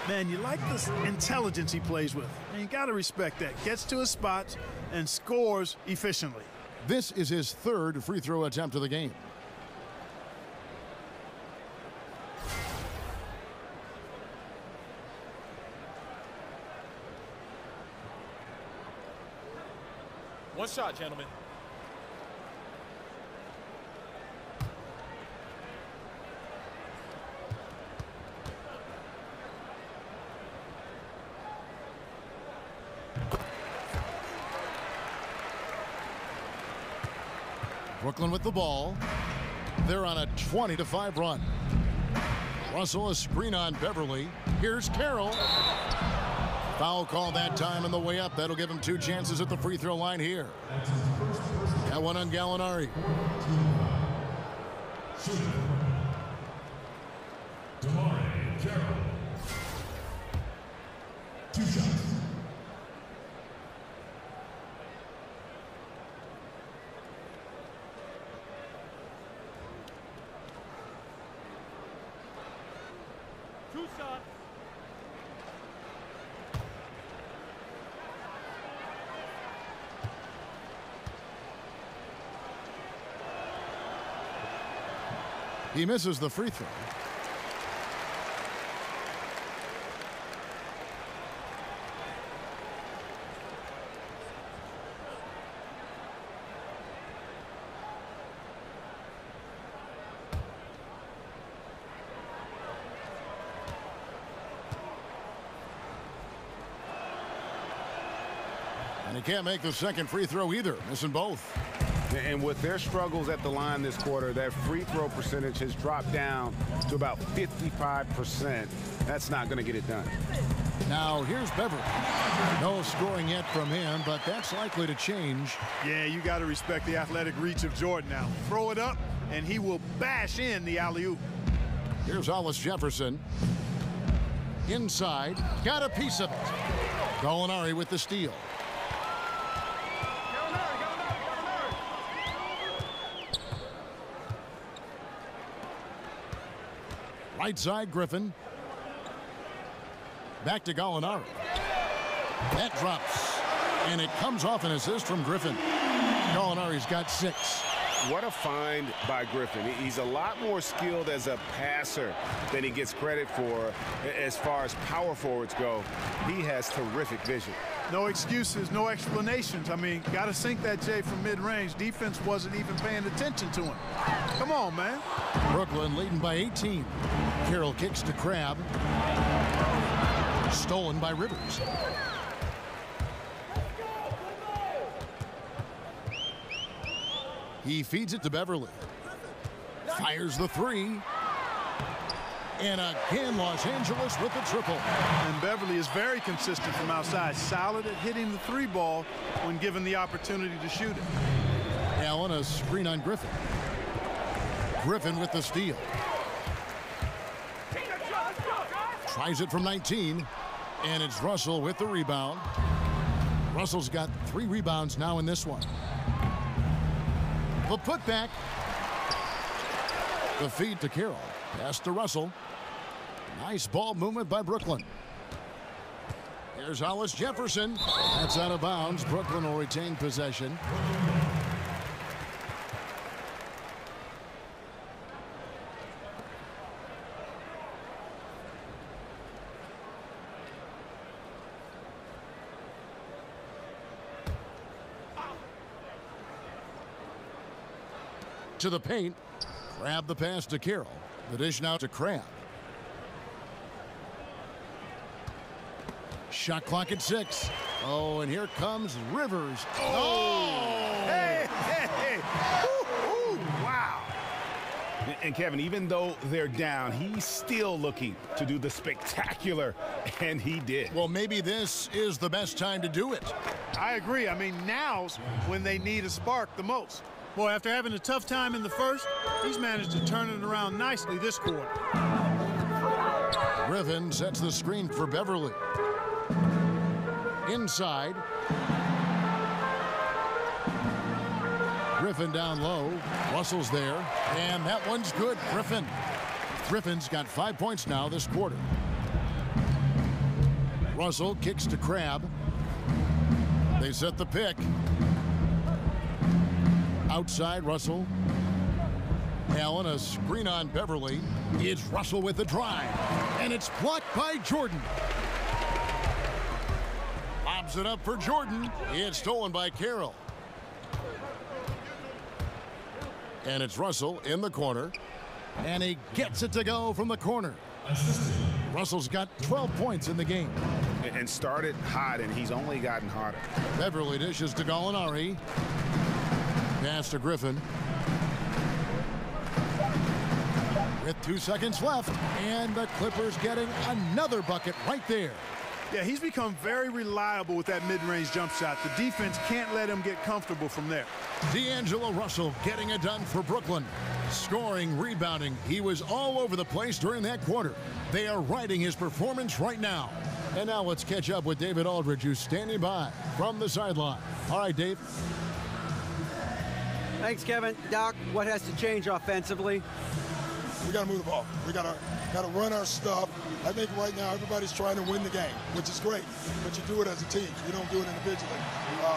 Man, you like this intelligence he plays with. And you got to respect that. Gets to his spots and scores efficiently. This is his 3rd free throw attempt of the game. One shot, gentlemen. Brooklyn with the ball. They're on a 20-5 run. Russell a screen on Beverly. Here's Carroll. Foul call that time on the way up. That'll give him 2 chances at the free throw line here. That one on Gallinari. DeMarre Carroll. 2 shots. He misses the free throw. And he can't make the second free throw either, missing both. And with their struggles at the line this quarter, that free throw percentage has dropped down to about 55%. That's not going to get it done. Now here's Beverly. No scoring yet from him, but that's likely to change. Yeah, you got to respect the athletic reach of Jordan now. Throw it up, and he will bash in the alley-oop. Here's Hollis Jefferson. Inside, got a piece of it. Gallinari with the steal. Right side, Griffin. Back to Gallinari. That drops. And it comes off an assist from Griffin. Gallinari's got 6. What a find by Griffin. He's a lot more skilled as a passer than he gets credit for as far as power forwards go. He has terrific vision. No excuses, no explanations. I mean, got to sink that J from mid-range. Defense wasn't even paying attention to him. Come on, man. Brooklyn leading by 18. Carroll kicks to Crabbe. Stolen by Rivers. He feeds it to Beverly. Fires the 3. And again, Los Angeles with the triple. And Beverly is very consistent from outside. Solid at hitting the 3 ball when given the opportunity to shoot it. Allen, a screen on Griffin. Griffin with the steal. Tries it from 19. And it's Russell with the rebound. Russell's got 3 rebounds now in this one. The putback. The feed to Carroll. Pass to Russell. Nice ball movement by Brooklyn. Here's Hollis Jefferson. That's out of bounds. Brooklyn will retain possession. To the paint. Grab the pass to Carroll. The dish now to Crabbe. Shot clock at 6. Oh, and here comes Rivers. Oh! Hey, hey, hey. Ooh, ooh, wow. And Kevin, even though they're down, he's still looking to do the spectacular, and he did. Well, maybe this is the best time to do it. I agree. I mean, now's when they need a spark the most. Boy, after having a tough time in the first, he's managed to turn it around nicely this quarter. Griffin sets the screen for Beverly. Inside. Griffin down low. Russell's there. And that one's good. Griffin's got 5 points now this quarter. Russell kicks to Crabbe. They set the pick. Outside, Russell. Allen, a screen on Beverly. It's Russell with the drive. And it's blocked by Jordan. Lobs it up for Jordan. It's stolen by Carroll. And it's Russell in the corner. And he gets it to go from the corner. Russell's got 12 points in the game. And started hot, and he's only gotten hotter. Beverly dishes to Gallinari. Pass to Griffin. With 2 seconds left, and the Clippers getting another bucket right there. Yeah, he's become very reliable with that mid-range jump shot. The defense can't let him get comfortable from there. D'Angelo Russell getting it done for Brooklyn. Scoring, rebounding. He was all over the place during that quarter. They are riding his performance right now. And now let's catch up with David Aldridge, who's standing by from the sideline. All right, Dave. Thanks, Kevin. Doc, what has to change offensively? We got to move the ball. We got to run our stuff. I think right now everybody's trying to win the game, which is great. But you do it as a team. You don't do it individually.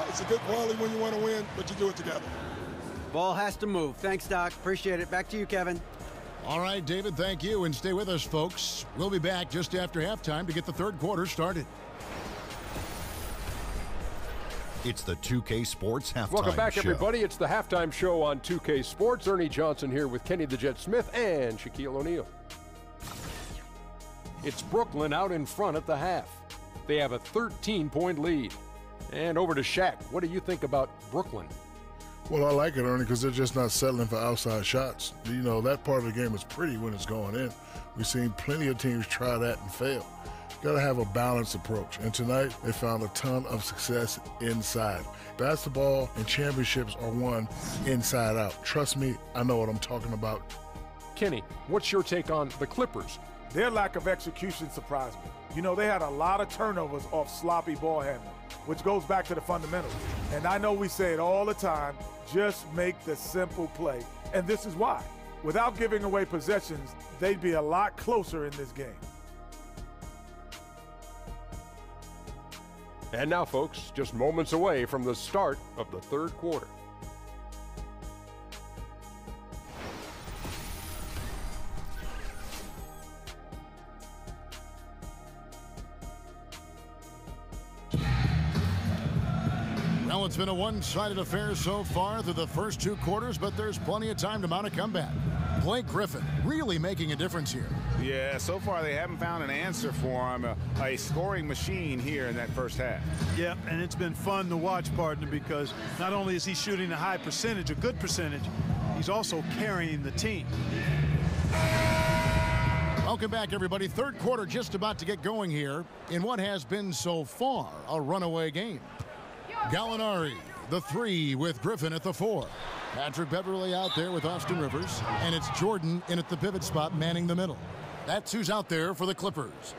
It's a good quality when you want to win, but you do it together. Ball has to move. Thanks, Doc. Appreciate it. Back to you, Kevin. All right, David, thank you. And stay with us, folks. We'll be back just after halftime to get the third quarter started. It's the 2K Sports Halftime Show. Welcome back, everybody. It's the Halftime Show on 2K Sports. Ernie Johnson here with Kenny the Jet Smith and Shaquille O'Neal. It's Brooklyn out in front at the half. They have a 13-point lead. And over to Shaq. What do you think about Brooklyn? Well, I like it, Ernie, because they're just not settling for outside shots. You know, that part of the game is pretty when it's going in. We've seen plenty of teams try that and fail. Got to have a balanced approach, and tonight they found a ton of success inside. Basketball and championships are won inside out. Trust me, I know what I'm talking about. Kenny, what's your take on the Clippers? Their lack of execution surprised me. You know, they had a lot of turnovers off sloppy ball handling, which goes back to the fundamentals. And I know we say it all the time, just make the simple play. And this is why. Without giving away possessions, they'd be a lot closer in this game. And now, folks, just moments away from the start of the third quarter. Well, it's been a one-sided affair so far through the first two quarters, but there's plenty of time to mount a comeback. Blake Griffin really making a difference here. Yeah, so far they haven't found an answer for him, a scoring machine here in that first half. Yeah, and it's been fun to watch, partner, because not only is he shooting a high percentage, a good percentage, he's also carrying the team. Welcome back, everybody. Third quarter just about to get going here in what has been so far a runaway game. Gallinari, the three with Griffin at the four. Patrick Beverley out there with Austin Rivers, and it's Jordan in at the pivot spot manning the middle. That's who's out there for the Clippers.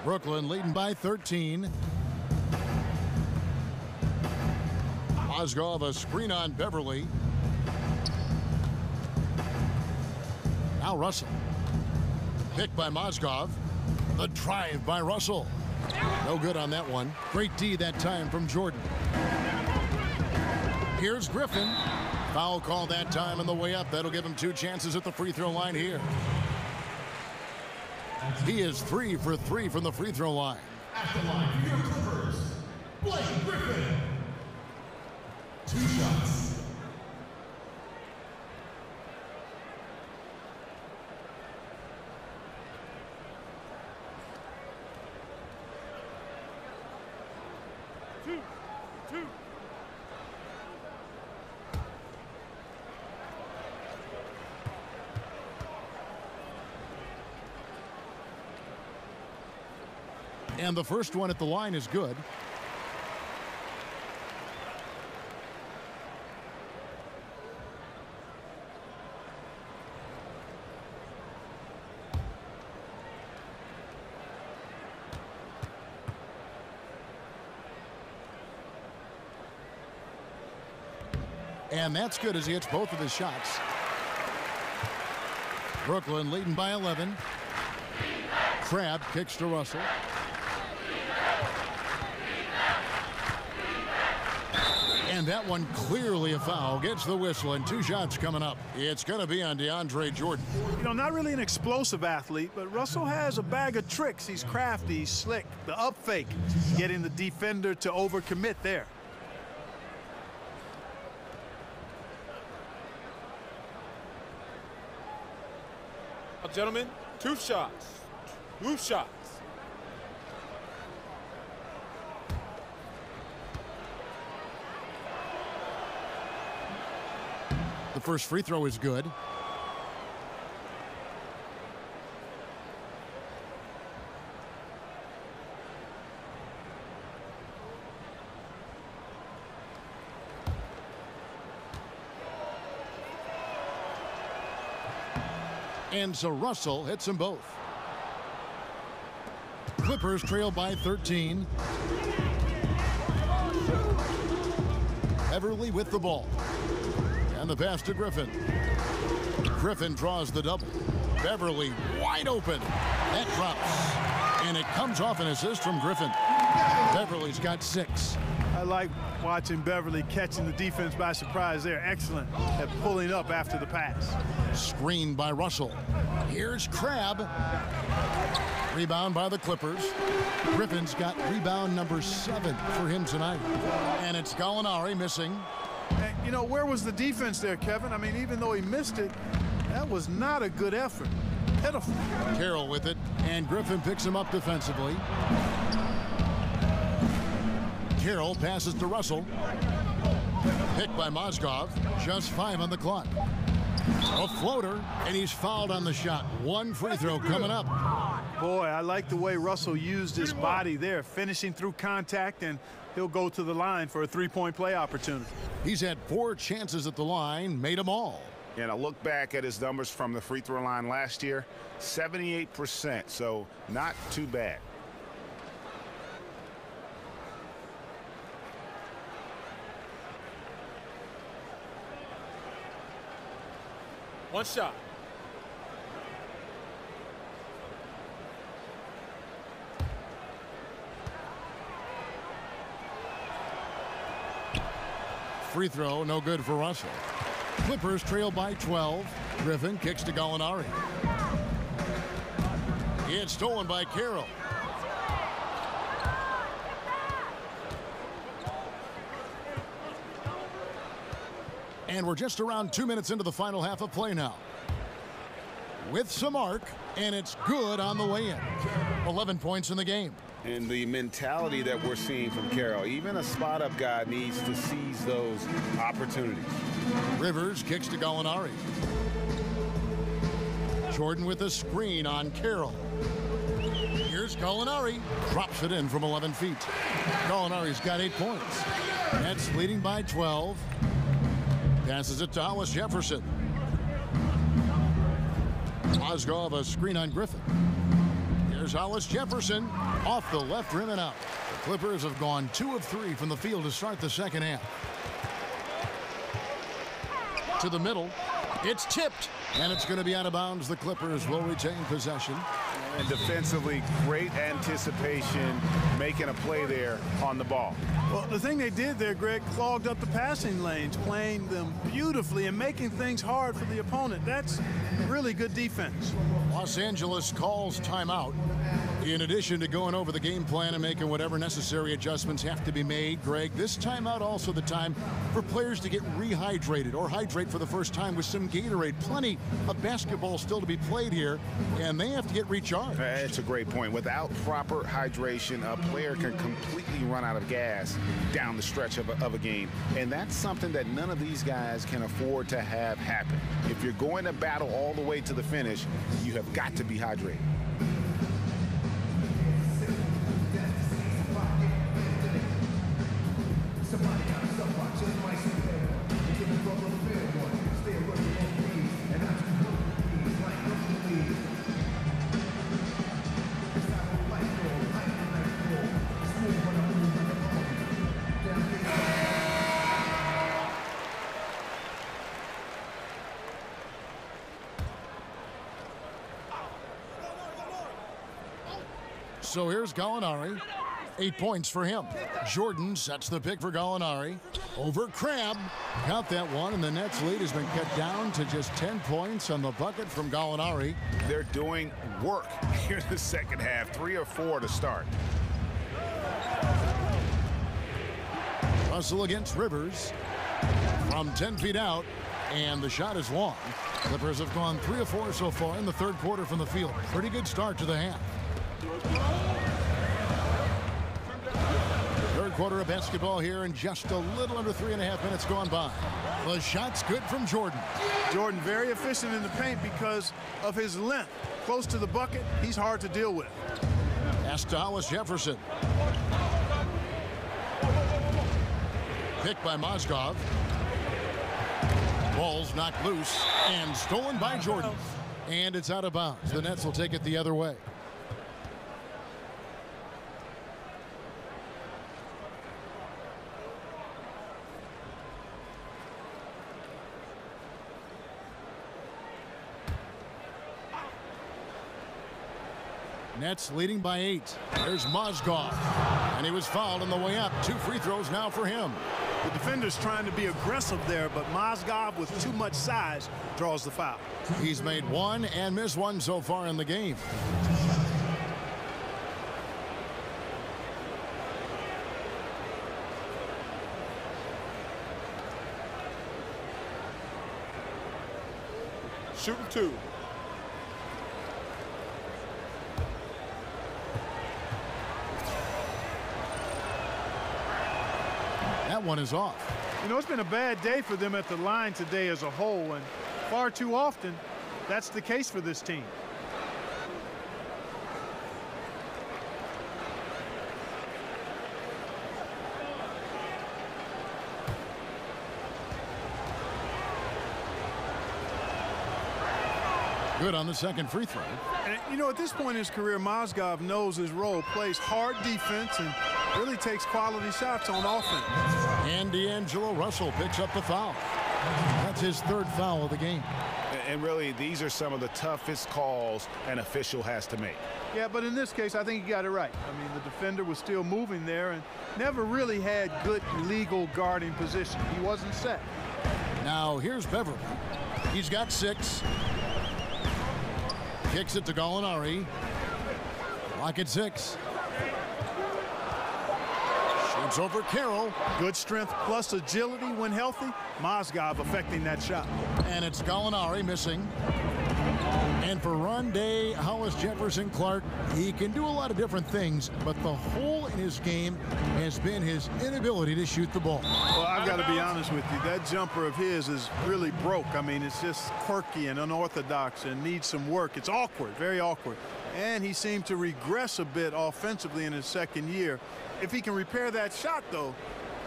Brooklyn leading by 13. Mozgov a screen on Beverley. Now Russell. Picked by Mozgov. The drive by Russell. No good on that one. Great D that time from Jordan. Here's Griffin. Foul call that time on the way up. That'll give him two chances at the free throw line here. He is 3 for 3 from the free throw line. At the line for your Clippers, Blake Griffin. 2 shots. And the first one at the line is good. And that's good as he hits both of his shots. Brooklyn leading by 11. Crabbe kicks to Russell. And that one clearly a foul. Gets the whistle and 2 shots coming up. It's going to be on DeAndre Jordan. You know, not really an explosive athlete, but Russell has a bag of tricks. He's crafty, he's slick. The up fake, getting the defender to overcommit there. Gentlemen, 2 shots. 2 shots. The first free throw is good. And so Russell hits them both. Clippers trail by 13. Beverley with the ball. And the pass to Griffin. Griffin draws the double. Beverley wide open. That drops. And it comes off an assist from Griffin. Beverley's got 6. I like watching Beverley catching the defense by surprise there. Excellent at pulling up after the pass. Screen by Russell. Here's Crabbe. Rebound by the Clippers. Griffin's got rebound number 7 for him tonight. And it's Gallinari missing. And, you know, where was the defense there, Kevin? I mean, even though he missed it, that was not a good effort. Pitiful. Carroll with it, and Griffin picks him up defensively. Carroll passes to Russell. Picked by Mozgov. Just 5 on the clock. A floater, and he's fouled on the shot. One free throw coming up. Boy, I like the way Russell used his body there, finishing through contact, and he'll go to the line for a three-point play opportunity. He's had 4 chances at the line, made them all. And I look back at his numbers from the free throw line last year, 78%, so not too bad. One shot. Free throw, no good for Russell. Clippers trail by 12. Griffin kicks to Gallinari. It's stolen by Carroll. And we're just around 2 minutes into the final half of play now. With some arc, and it's good on the way in. 11 points in the game. And the mentality that we're seeing from Carroll, even a spot-up guy needs to seize those opportunities. Rivers kicks to Gallinari. Jordan with a screen on Carroll. Here's Gallinari. Drops it in from 11 feet. Gallinari's got 8 points. Nets leading by 12. Passes it to Hollis Jefferson. Mozgov a screen on Griffin. Here's Hollis Jefferson off the left rim and out. The Clippers have gone 2 of 3 from the field to start the second half. To the middle. It's tipped, and it's going to be out of bounds. The Clippers will retain possession. And defensively, great anticipation, making a play there on the ball. Well, the thing they did there, Greg, clogged up the passing lanes, playing them beautifully and making things hard for the opponent. That's really good defense. Los Angeles calls timeout. In addition to going over the game plan and making whatever necessary adjustments have to be made, Greg, this timeout also the time for players to get rehydrated or hydrate for the first time with some Gatorade. Plenty of basketball still to be played here, and they have to get recharged. That's a great point. Without proper hydration, a player can completely run out of gas down the stretch of a game, and that's something that none of these guys can afford to have happen. If you're going to battle all the way to the finish, you have got to be hydrated. So here's Gallinari. 8 points for him. Jordan sets the pick for Gallinari. Over Crabbe. Count that one, and the Nets lead has been cut down to just 10 points on the bucket from Gallinari. They're doing work here in the second half. 3 or 4 to start. Russell against Rivers. From 10 feet out, and the shot is long. Clippers have gone 3 of 4 so far in the third quarter from the field. Pretty good start to the half. Third quarter of basketball here, and just a little under 3.5 minutes gone by. The shot's good from Jordan. Jordan very efficient in the paint because of his length. Close to the bucket, he's hard to deal with. Pass to Hollis Jefferson. Picked by Mozgov. Ball's knocked loose and stolen by Jordan. And it's out of bounds. The Nets will take it the other way. Nets leading by 8. There's Mozgov, and he was fouled on the way up. 2 free throws now for him. The defender's trying to be aggressive there, but Mozgov, with too much size, draws the foul. He's made 1 and missed 1 so far in the game. Shooting 2. that one is off. You know, it's been a bad day for them at the line today as a whole, and far too often that's the case for this team. Good on the second free throw. And, you know, at this point in his career, Mozgov knows his role, plays hard defense, and really takes quality shots on offense. And D'Angelo Russell picks up the foul. That's his third foul of the game. And really, these are some of the toughest calls an official has to make. Yeah, but in this case, I think he got it right. I mean, the defender was still moving there and never really had good legal guarding position. He wasn't set. Now, here's Beverly. He's got 6. Kicks it to Gallinari. Lock at 6. Shoots over Carroll. Good strength plus agility when healthy. Mozgov affecting that shot. And it's Gallinari missing. And for Rondé Hollis Jefferson Clark, he can do a lot of different things, but the hole in his game has been his inability to shoot the ball. Well, I've got to be honest with you. That jumper of his is really broke. I mean, it's just quirky and unorthodox and needs some work. It's awkward, very awkward. And he seemed to regress a bit offensively in his second year. If he can repair that shot, though,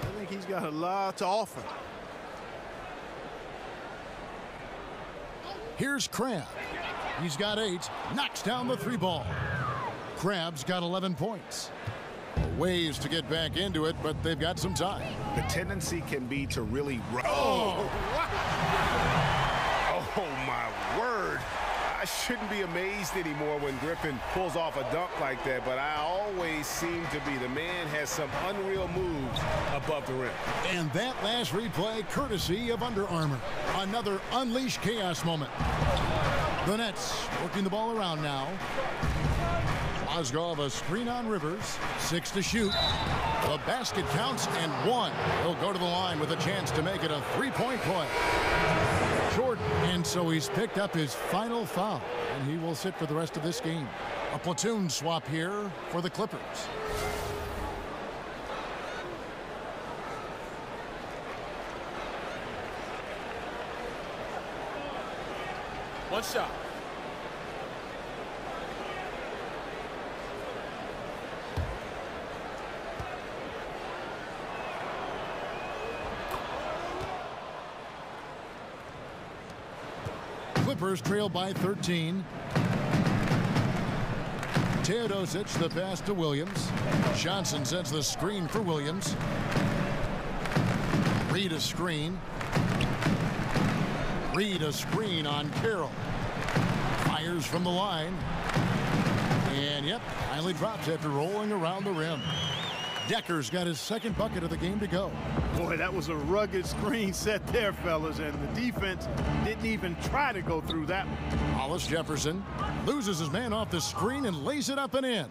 I think he's got a lot to offer. Here's Crabb. He's got 8, knocks down the 3 ball. Crabb's got 11 points. Ways to get back into it, but they've got some time. The tendency can be to really run. Oh, My word. I shouldn't be amazed anymore when Griffin pulls off a dunk like that, but I always seem to be. The man has some unreal moves above the rim. And that last replay, courtesy of Under Armour. Another Unleash Chaos moment. The Nets working the ball around now. Mozgov a screen on Rivers. 6 to shoot. The basket counts and 1. He'll go to the line with a chance to make it a 3-point play. Jordan, and so he's picked up his final foul, and he will sit for the rest of this game. A platoon swap here for the Clippers. One shot. Clippers trail by 13. Teodosic the pass to Williams. Johnson sets the screen for Williams. Reed a screen. Reed a screen on Carroll. Fires from the line. And yep, finally drops after rolling around the rim. Decker's got his second bucket of the game to go. Boy, that was a rugged screen set there, fellas, and the defense didn't even try to go through that one. Hollis Jefferson loses his man off the screen and lays it up and in.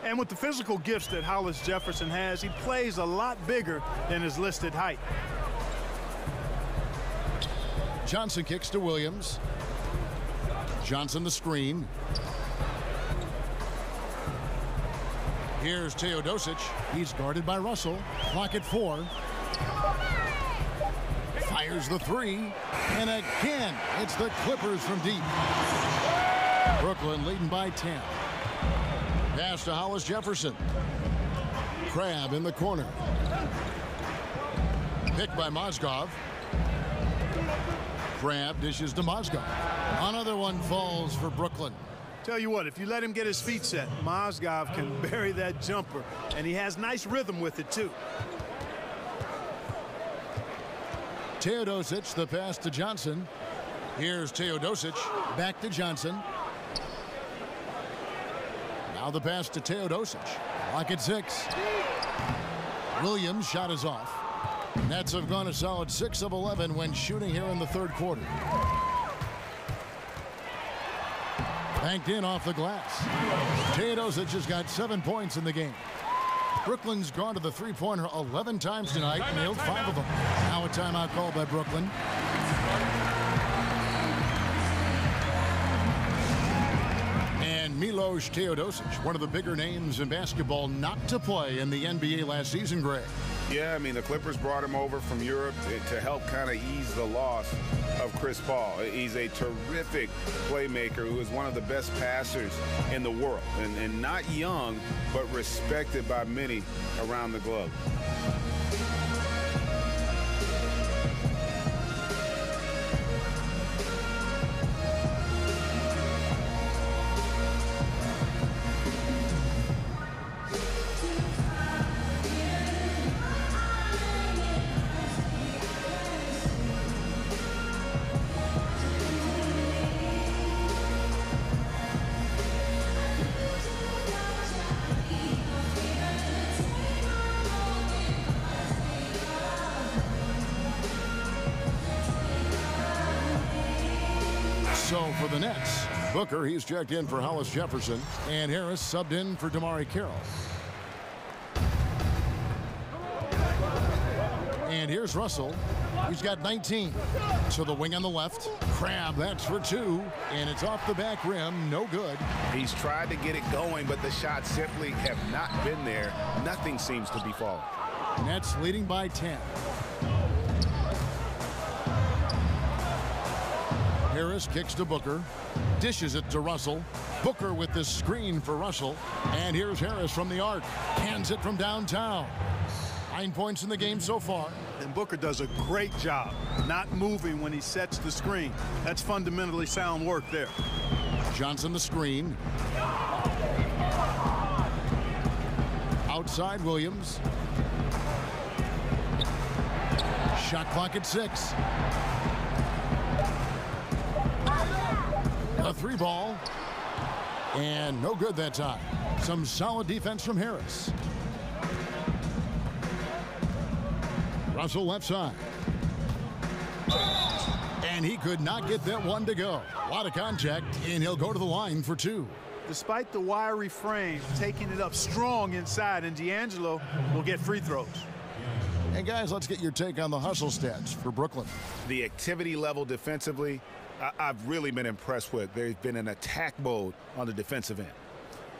And with the physical gifts that Hollis Jefferson has, he plays a lot bigger than his listed height. Johnson kicks to Williams. Johnson the screen. Here's Teodosic. He's guarded by Russell. Clock at 4. Fires the 3. And again, it's the Clippers from deep. Brooklyn leading by 10. Pass to Hollis Jefferson. Crabb in the corner. Picked by Mozgov. Crabb dishes to Mozgov. Another one falls for Brooklyn. Tell you what, if you let him get his feet set, Mozgov can bury that jumper, and he has nice rhythm with it too. Teodosic the pass to Johnson. Here's Teodosic back to Johnson. Now the pass to Teodosic. Lock at 6. Williams' shot is off. Nets have gone a solid 6 of 11 when shooting here in the third quarter. Banked in off the glass. Teodosic has got 7 points in the game. Brooklyn's gone to the three-pointer 11 times tonight and nailed 5 of them. Now a timeout called by Brooklyn. And Milos Teodosic, one of the bigger names in basketball not to play in the NBA last season, Greg. Yeah, I mean, the Clippers brought him over from Europe to help kind of ease the loss of Chris Paul. He's a terrific playmaker who is one of the best passers in the world, and not young, but respected by many around the globe. So for the Nets, Booker, he's checked in for Hollis Jefferson, and Harris subbed in for DeMarre Carroll. And here's Russell. He's got 19. So the wing on the left. Crabbe, that's for 2. And it's off the back rim. No good. He's tried to get it going, but the shots simply have not been there. Nothing seems to be falling. Nets leading by 10. Harris kicks to Booker. Dishes it to Russell. Booker with the screen for Russell. And here's Harris from the arc. Hands it from downtown. 9 points in the game so far. And Booker does a great job not moving when he sets the screen. That's fundamentally sound work there. Johnson the screen. Outside Williams. Shot clock at 6. A 3 ball. And no good that time. Some solid defense from Harris. Russell left side. And he could not get that one to go. A lot of contact, and he'll go to the line for 2. Despite the wiry frame, taking it up strong inside, and D'Angelo will get free throws. And guys, let's get your take on the hustle stats for Brooklyn. The activity level defensively, I've really been impressed with. There's been an attack mode on the defensive end.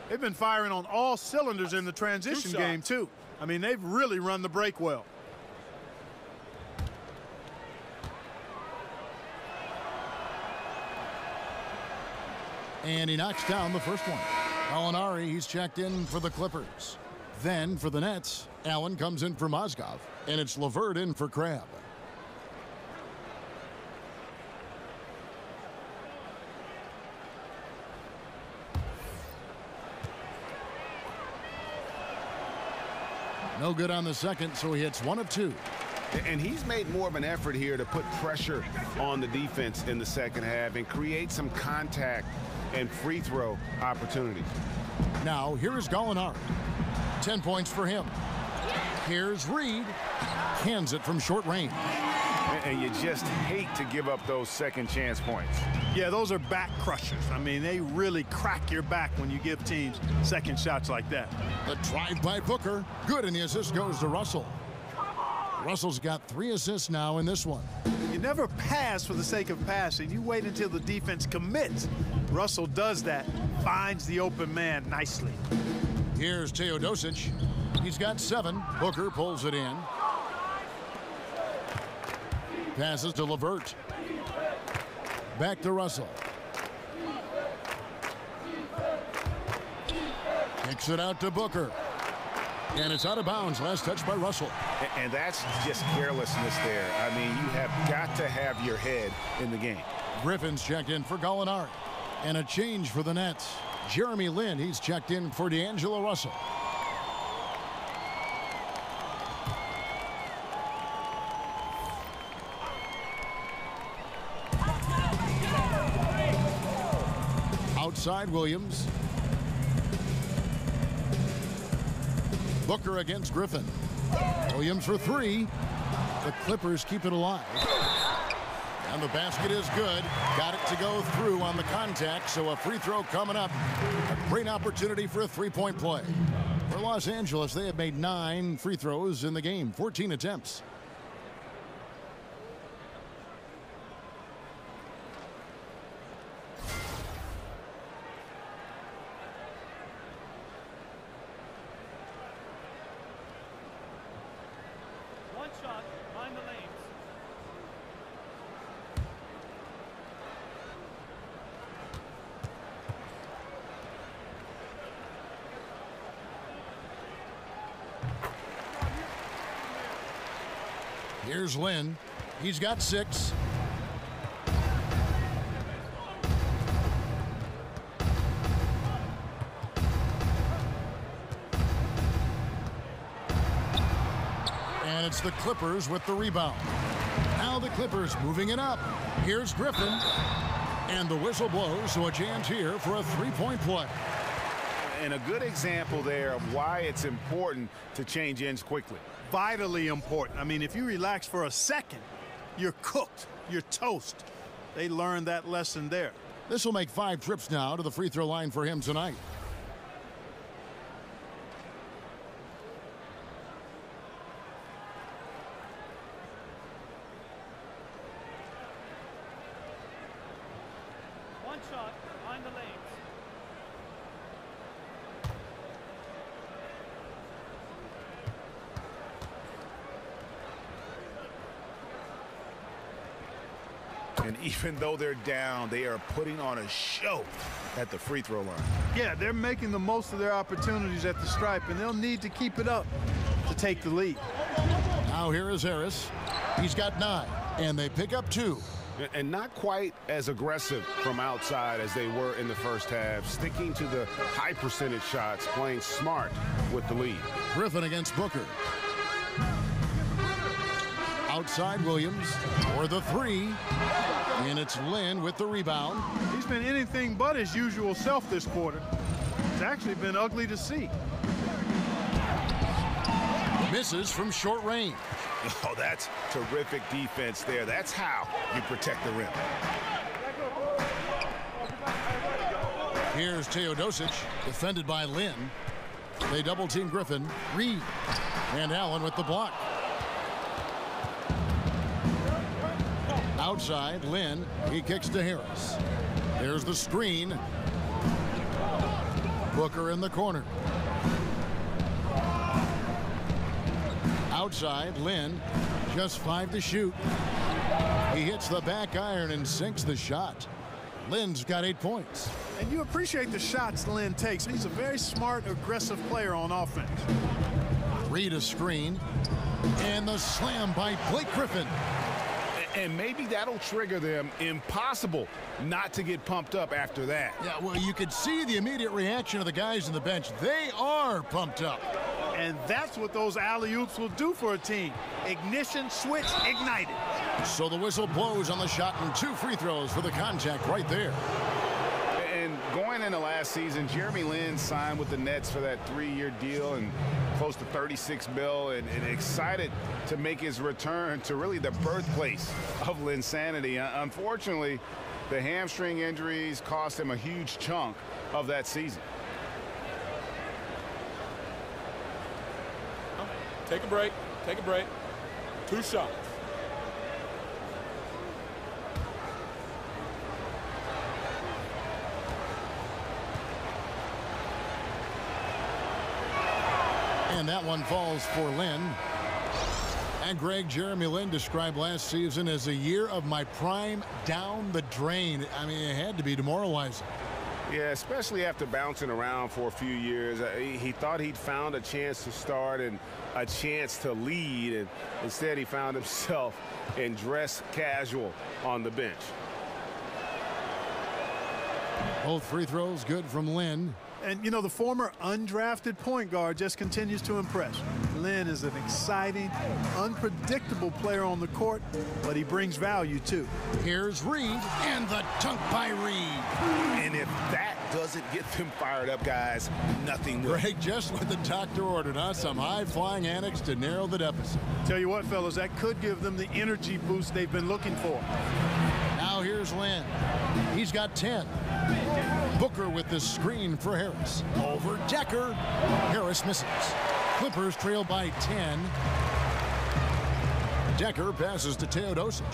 They've been firing on all cylinders in the transition game, too. I mean, they've really run the break well. And he knocks down the first one. Gallinari, he's checked in for the Clippers. Then for the Nets, Allen comes in for Mozgov, and it's LeVert in for Crabbe. No good on the second, so he hits 1 of 2. And he's made more of an effort here to put pressure on the defense in the second half and create some contact and free throw opportunities. Now, here is Gallinari. 10 points for him. Here's Reed. Cans it from short range. And you just hate to give up those second chance points. Yeah, those are back crushers. I mean, they really crack your back when you give teams second shots like that. The drive by Booker. Good, and the assist goes to Russell. Russell's got 3 assists now in this one. You never pass for the sake of passing. You wait until the defense commits. Russell does that, finds the open man nicely. Here's Teodosic. He's got 7. Booker pulls it in. Passes to LeVert. Back to Russell. Kicks it out to Booker. And it's out of bounds. Last touch by Russell. And that's just carelessness there. I mean, you have got to have your head in the game. Griffin's checked in for Gallinari. And a change for the Nets. Jeremy Lin, he's checked in for D'Angelo Russell. Outside Williams. Booker against Griffin. Williams for 3. The Clippers keep it alive. And the basket is good. Got it to go through on the contact, so a free throw coming up. A great opportunity for a 3-point play. For Los Angeles, they have made 9 free throws in the game, 14 attempts. Here's Lynn. He's got 6. And it's the Clippers with the rebound. Now the Clippers moving it up. Here's Griffin. And the whistle blows, so a chance here for a 3-point play. And a good example there of why it's important to change ends quickly. Vitally important. I mean, if you relax for a second, you're cooked. You're toast. They learned that lesson there. This will make 5 trips now to the free throw line for him tonight. One shot behind the lanes. And even though they're down, they are putting on a show at the free throw line. Yeah, they're making the most of their opportunities at the stripe, and they'll need to keep it up to take the lead. Now here is Harris. He's got 9, and they pick up 2. And not quite as aggressive from outside as they were in the first half, sticking to the high percentage shots, playing smart with the lead. Griffin against Booker. Outside Williams for the 3. And it's Lynn with the rebound. He's been anything but his usual self this quarter. It's actually been ugly to see. Misses from short range. Oh, that's terrific defense there. That's how you protect the rim. Here's Teodosic, defended by Lynn. They double-team Griffin. Reed and Allen with the block. Outside, Lynn. He kicks to Harris. There's the screen. Booker in the corner. Outside, Lynn. Just 5 to shoot. He hits the back iron and sinks the shot. Lynn's got 8 points. And you appreciate the shots Lynn takes. He's a very smart, aggressive player on offense. Reed a screen. And the slam by Blake Griffin. And maybe that'll trigger them. Impossible not to get pumped up after that. Yeah, well, you could see the immediate reaction of the guys on the bench. They are pumped up. And that's what those alley-oops will do for a team. Ignition, switch, ignited. So the whistle blows on the shot and 2 free throws for the contact right there. And going into last season, Jeremy Lin signed with the Nets for that 3-year deal and close to $36 million, and excited to make his return to really the birthplace of Linsanity. Unfortunately, the hamstring injuries cost him a huge chunk of that season. Take a break. Take a break. 2 shots. And that one falls for Lynn. And Greg, Jeremy Lin described last season as a year of my prime down the drain. I mean, it had to be demoralizing. Yeah, especially after bouncing around for a few years. He thought he'd found a chance to start and a chance to lead, and instead he found himself in dress casual on the bench. Both free throws good from Lynn. And, you know, the former undrafted point guard just continues to impress. Lynn is an exciting, unpredictable player on the court, but he brings value, too. Here's Reed, and the dunk by Reed. And if that doesn't get them fired up, guys, nothing will. Greg, just what the doctor ordered, huh? Some high-flying antics to narrow the deficit. Tell you what, fellas, that could give them the energy boost they've been looking for. Now here's Lynn. He's got 10. Booker with the screen for Harris. Over Decker. Harris misses. Clippers trail by 10. Decker passes to Teodosic.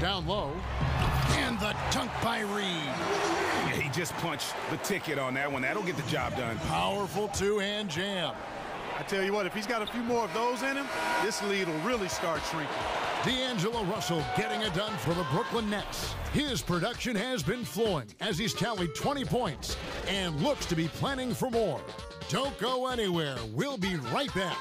Down low. And the dunk by Reed. Yeah, he just punched the ticket on that one. That'll get the job done. Powerful 2-hand jam. I tell you what, if he's got a few more of those in him, this lead will really start shrinking. D'Angelo Russell getting it done for the Brooklyn Nets. His production has been flowing as he's tallied 20 points and looks to be planning for more. Don't go anywhere. We'll be right back.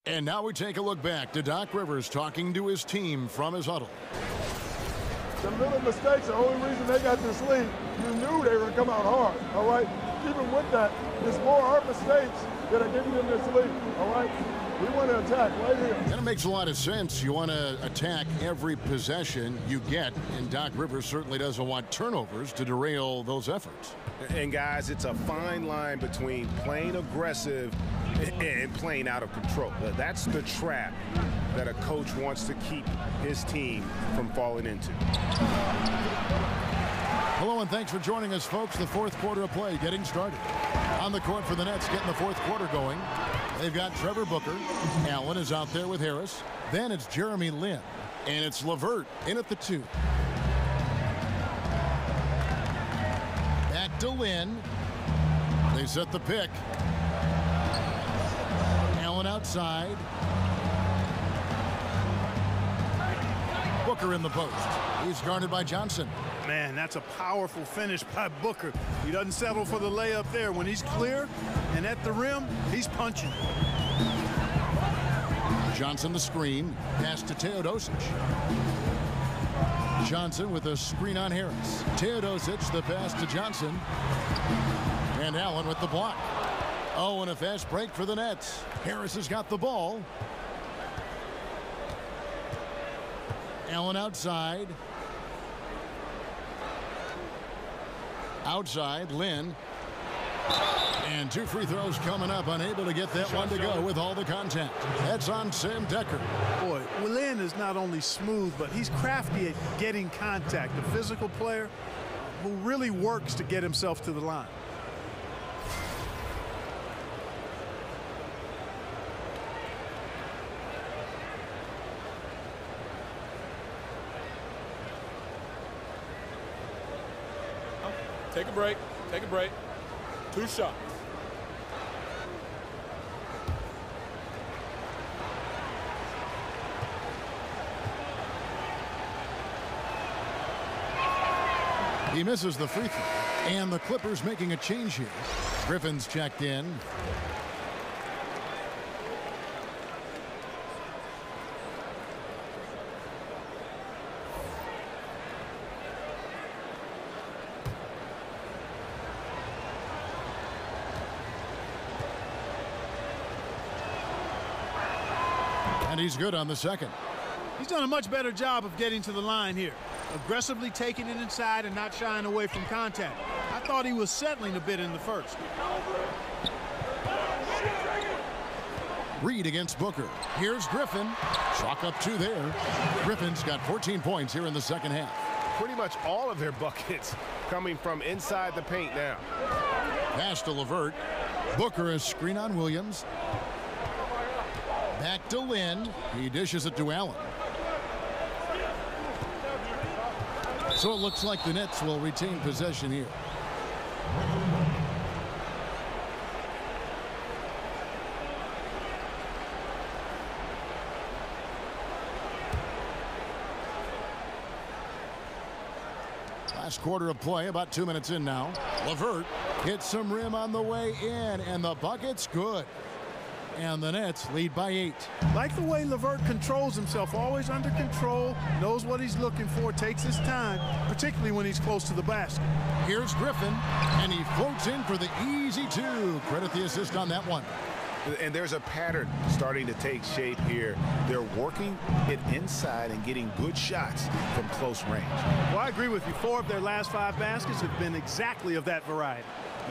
And now we take a look back to Doc Rivers talking to his team from his huddle. The little mistakes are the only reason they got this lead. You knew they were going to come out hard, all right? Even with that, it's more our mistakes that are giving them this lead, all right? We want to attack right here. And it makes a lot of sense. You want to attack every possession you get, and Doc Rivers certainly doesn't want turnovers to derail those efforts. And guys, it's a fine line between playing aggressive and playing out of control. That's the trap that a coach wants to keep his team from falling into. Hello and thanks for joining us, folks. The fourth quarter of play getting started. On the court for the Nets, getting the fourth quarter going. They've got Trevor Booker. Allen is out there with Harris. Then it's Jeremy Lin. And it's LeVert in at the 2. Back to Lin. They set the pick. Allen outside. Booker in the post. He's guarded by Johnson. Man, that's a powerful finish by Booker. He doesn't settle for the layup there. When he's clear and at the rim, he's punching. Johnson the screen. Pass to Teodosic. Johnson with a screen on Harris. Teodosic the pass to Johnson. And Allen with the block. Oh, and a fast break for the Nets. Harris has got the ball. Allen outside. Outside, Lin. And 2 free throws coming up. Unable to get that one to go with all the contact. That's on Sam Dekker. Boy, Lin is not only smooth, but he's crafty at getting contact. A physical player who really works to get himself to the line. Take a break. Take a break. 2 shots. He misses the free throw. And the Clippers making a change here. Griffin's checked in. And he's good on the second. He's done a much better job of getting to the line here. Aggressively taking it inside and not shying away from contact. I thought he was settling a bit in the first. Reed against Booker. Here's Griffin. Chalk up 2 there. Griffin's got 14 points here in the second half. Pretty much all of their buckets coming from inside the paint now. Pass to LeVert. Booker is screen on Williams. Back to Lin. He dishes it to Allen. So it looks like the Nets will retain possession here. Last quarter of play, about 2 minutes in now. LeVert hits some rim on the way in, and the bucket's good. And the Nets lead by 8. Like the way LeVert controls himself, always under control, knows what he's looking for, takes his time, particularly when he's close to the basket. Here's Griffin, and he floats in for the easy 2. Credit the assist on that one. And there's a pattern starting to take shape here. They're working it inside and getting good shots from close range. Well, I agree with you. 4 of their last 5 baskets have been exactly of that variety.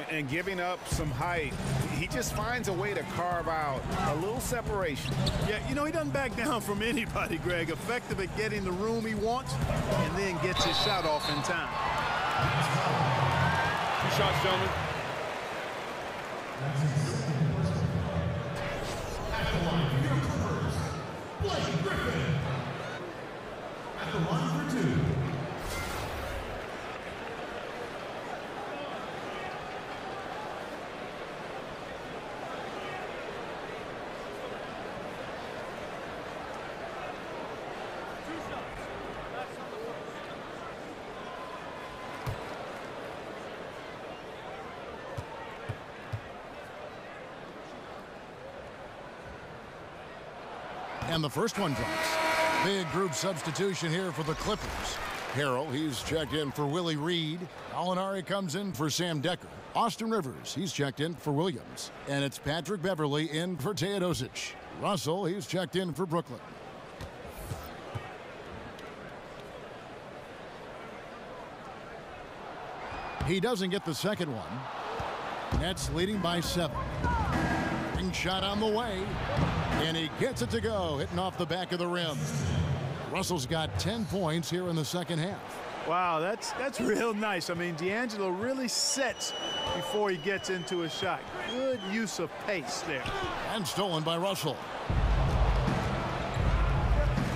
And giving up some height, he just finds a way to carve out a little separation. Yeah, you know, he doesn't back down from anybody, Greg. Effective at getting the room he wants and then gets his shot off in time. 2 shots, gentlemen. At the line for your Clippers, Blake Griffin. At the line for 2. And the first one drops. Big group substitution here for the Clippers. Harrell, he's checked in for Willie Reed. Gallinari comes in for Sam Decker. Austin Rivers, he's checked in for Williams. And it's Patrick Beverley in for Teodosic. Russell, he's checked in for Brooklyn. He doesn't get the second one. Nets leading by 7. Ring shot on the way. And he gets it to go, hitting off the back of the rim. Russell's got 10 points here in the second half. Wow, that's real nice. I mean, D'Angelo really sets before he gets into a shot. Good use of pace there. And stolen by Russell.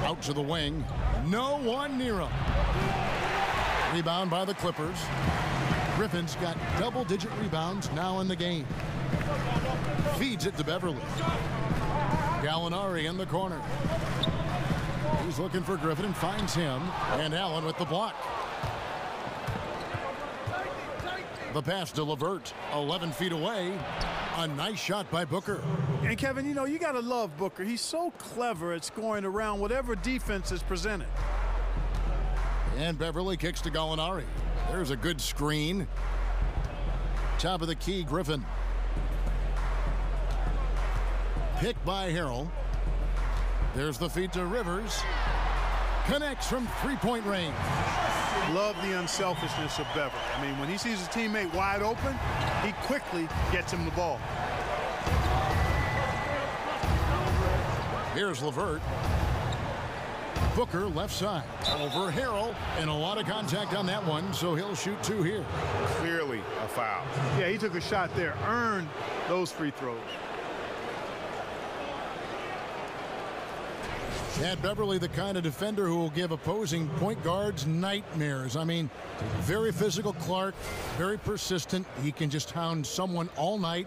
Out to the wing. No one near him. Rebound by the Clippers. Griffin's got double-digit rebounds now in the game. Feeds it to Beverley. Gallinari in the corner. He's looking for Griffin and finds him. And Allen with the block. The pass to LeVert, 11 feet away. A nice shot by Booker. And Kevin, you know, you got to love Booker. He's so clever at scoring around whatever defense is presented. And Beverley kicks to Gallinari. There's a good screen. Top of the key, Griffin. Picked by Harrell. There's the feed to Rivers. Connects from three-point range. Love the unselfishness of Beverley. I mean, when he sees his teammate wide open, he quickly gets him the ball. Here's LeVert. Booker left side. Over Harrell. And a lot of contact on that one, so he'll shoot 2 here. Clearly a foul. Yeah, he took a shot there. Earned those free throws. And Beverley, the kind of defender who will give opposing point guards nightmares. I mean, very physical Clark, very persistent. He can just hound someone all night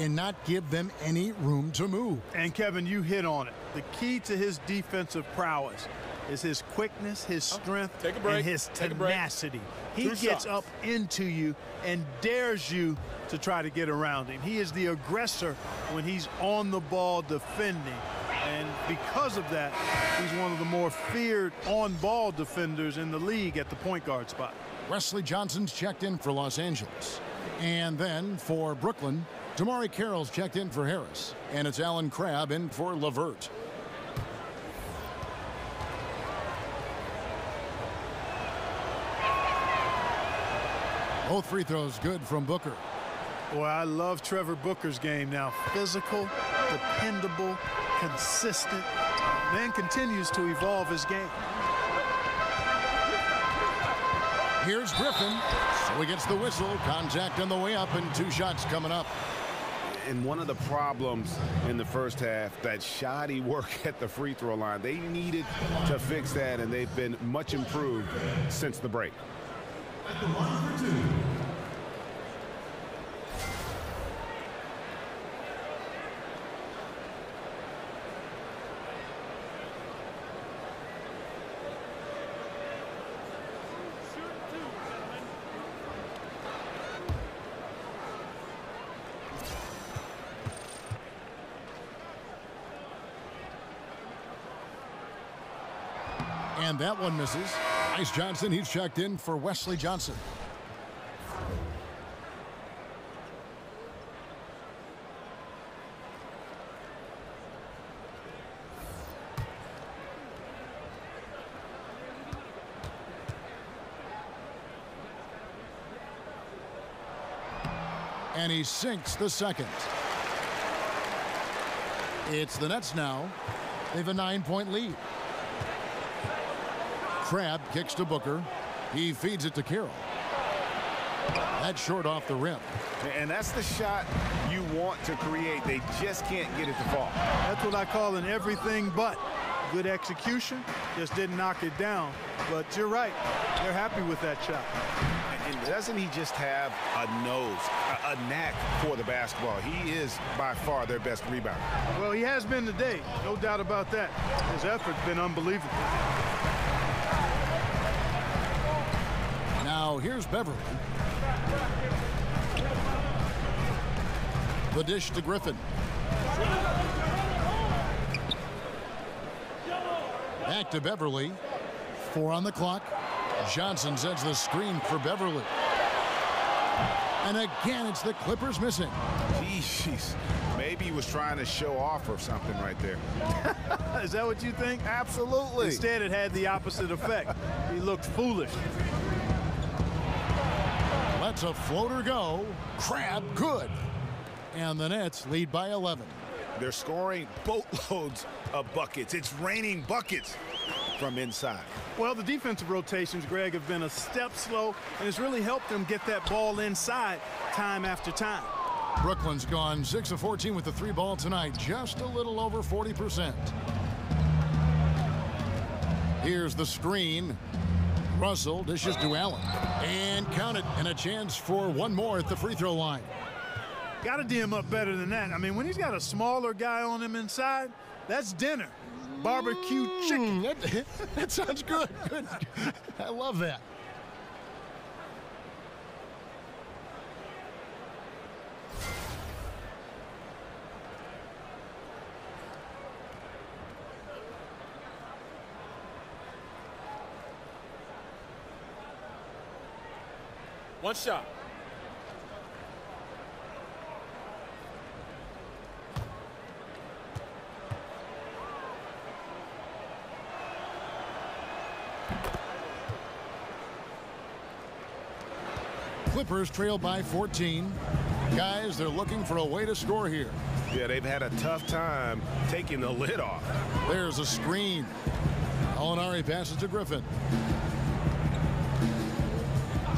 and not give them any room to move. And Kevin, you hit on it. The key to his defensive prowess is his quickness, his strength, and his tenacity. He gets up into you and dares you to try to get around him. He is the aggressor when he's on the ball defending. And because of that, he's one of the more feared on-ball defenders in the league at the point guard spot. Wesley Johnson's checked in for Los Angeles. And then for Brooklyn, Damari Carroll's checked in for Harris. And it's Alan Crabb in for LeVert. Both free throws good from Booker. Boy, I love Trevor Booker's game now. Physical, dependable, consistent, then continues to evolve his game. Here's Griffin. So he gets the whistle. Contact on the way up and 2 shots coming up. And one of the problems in the first half, that shoddy work at the free throw line. They needed to fix that, and they've been much improved since the break. At the line for 2. And that one misses. Ice Johnson, he's checked in for Wesley Johnson. And he sinks the second. It's the Nets now. They have a 9-point lead. Crabb kicks to Booker. He feeds it to Carroll. That's short off the rim. And that's the shot you want to create. They just can't get it to fall. That's what I call an everything but. Good execution, just didn't knock it down. But you're right, they're happy with that shot. And doesn't he just have a nose, a knack for the basketball? He is by far their best rebounder. Well, he has been today, no doubt about that. His effort's been unbelievable. Now here's Beverley. The dish to Griffin. Back to Beverly. 4 on the clock. Johnson sends the screen for Beverly. And again, it's the Clippers missing. Jeez, maybe he was trying to show off or something right there. Is that what you think? Absolutely. Instead, it had the opposite effect. He looked foolish. Lets a floater go. Crab, good. And the Nets lead by 11. They're scoring boatloads of buckets. It's raining buckets from inside. Well, the defensive rotations, Greg, have been a step slow, and it's really helped them get that ball inside time after time. Brooklyn's gone 6 of 14 with the 3 ball tonight, just a little over 40%. Here's the screen. Russell dishes to Allen. And count it, and a chance for one more at the free throw line. Got to D him up better than that. I mean, when he's got a smaller guy on him inside, that's dinner. Barbecue chicken. That sounds good. Good. I love that. One shot. Clippers trail by 14. Guys, they're looking for a way to score here. Yeah, they've had a tough time taking the lid off. There's a screen. Gallinari passes to Griffin.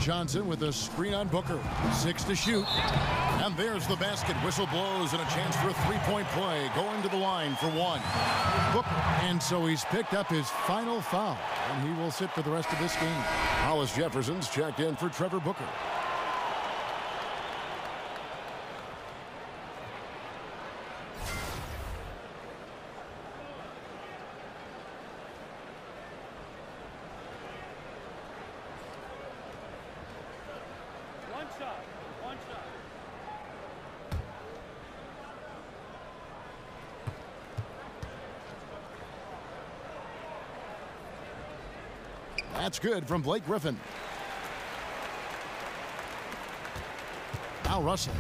Johnson with a screen on Booker. 6 to shoot. And there's the basket. Whistle blows and a chance for a three-point play. Going to the line for one. Booker. And so he's picked up his final foul. And he will sit for the rest of this game. Hollis Jefferson's checked in for Trevor Booker. One shot. That's good from Blake Griffin. Now Russell.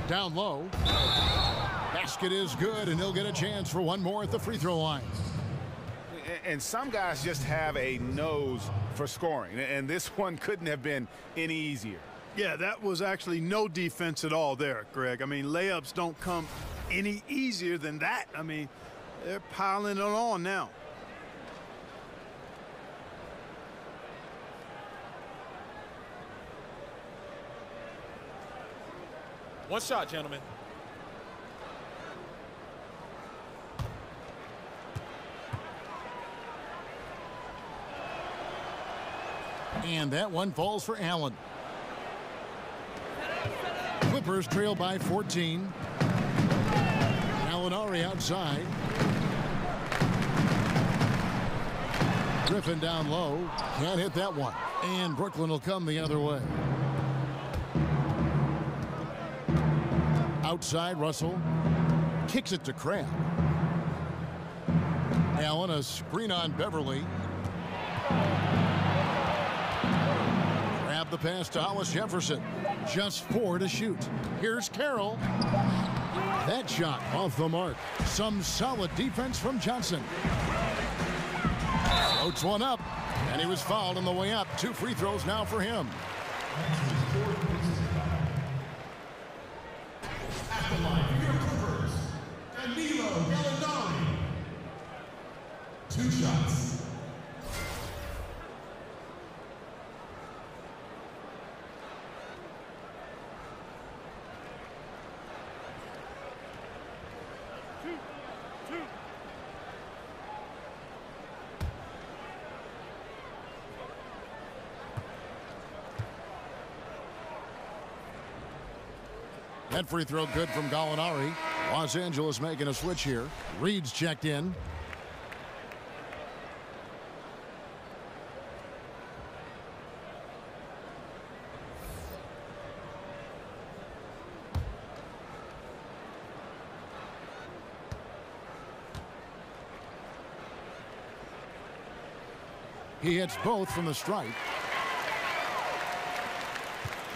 Down low. Basket is good, and he'll get a chance for one more at the free throw line. And some guys just have a nose for scoring, and this one couldn't have been any easier. Yeah, that was actually no defense at all there, Greg. I mean, layups don't come any easier than that. I mean, they're piling it on now. One shot, gentlemen. And that one falls for Allen. Clippers trail by 14. Gallinari outside. Griffin down low. Can't hit that one. And Brooklyn will come the other way. Outside, Russell kicks it to Crab. Allen, a screen on Beverly. Grab the pass to Hollis Jefferson. Just 4 to shoot. Here's Carroll. That shot off the mark. Some solid defense from Johnson. Floats one up, and he was fouled on the way up. 2 free throws now for him. At the line for your Clippers, Danilo Gallinari. 2 shots. That free throw good from Gallinari. Los Angeles making a switch here. Reed's checked in. He hits both from the stripe.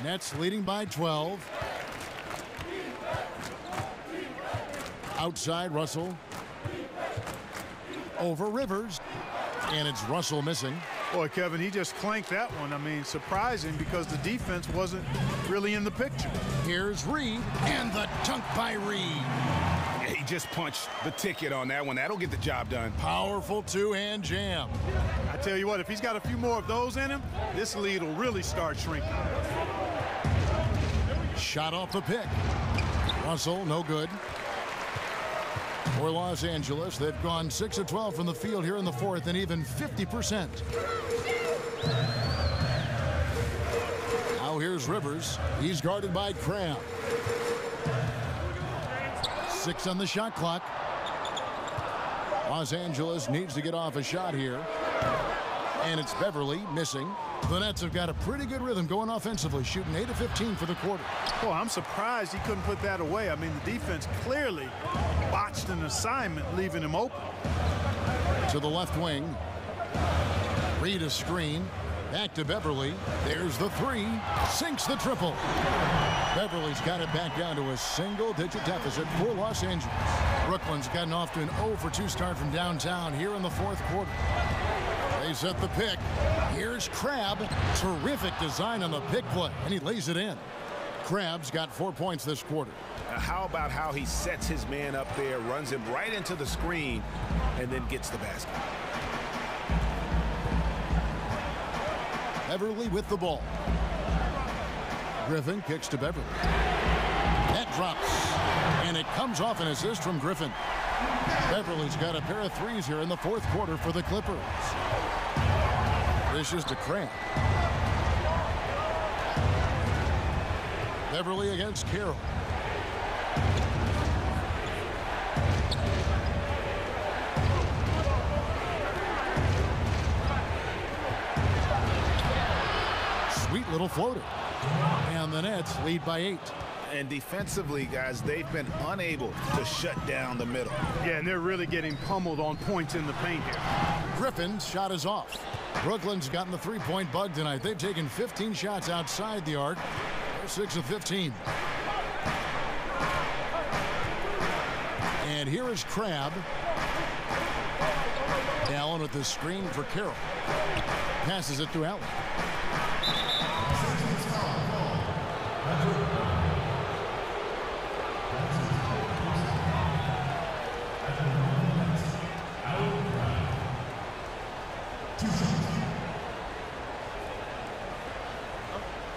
Nets leading by 12. Outside Russell. Over Rivers. And it's Russell missing. Boy, Kevin, he just clanked that one. I mean, surprising because the defense wasn't really in the picture. Here's Reed, and the dunk by Reed. Yeah, he just punched the ticket on that one. That'll get the job done. Powerful two-hand jam. I tell you what, if he's got a few more of those in him, this lead will really start shrinking. Shot off the pick. Russell, no good. For Los Angeles, they've gone 6 of 12 from the field here in the fourth, and even 50%. Now here's Rivers. He's guarded by Cram. 6 on the shot clock. Los Angeles needs to get off a shot here. And it's Beverly missing. The Nets have got a pretty good rhythm going offensively, shooting 8 of 15 for the quarter. Well, I'm surprised he couldn't put that away. I mean, the defense clearly botched an assignment, leaving him open. To the left wing. Reed a screen. Back to Beverly. There's the three. Sinks the triple. Beverly's got it back down to a single-digit deficit for Los Angeles. Brooklyn's gotten off to an 0 for 2 start from downtown here in the fourth quarter. They set the pick. Here's Crabb. Terrific design on the pick play, and he lays it in. Crabb's got 4 points this quarter. How about how he sets his man up there, runs him right into the screen, and then gets the basket. Beverly with the ball. Griffin kicks to Beverly. That drops, and it comes off an assist from Griffin. Beverly's got a pair of threes here in the fourth quarter for the Clippers. This is to Cramp. Beverly against Carroll. Sweet little floater. And the Nets lead by 8. And defensively, guys, they've been unable to shut down the middle. Yeah, and they're really getting pummeled on points in the paint here. Griffin's shot is off. Brooklyn's gotten the three-point bug tonight. They've taken 15 shots outside the arc. They're 6 of 15. And here is Crabb. Allen with the screen for Carroll. Passes it to Allen.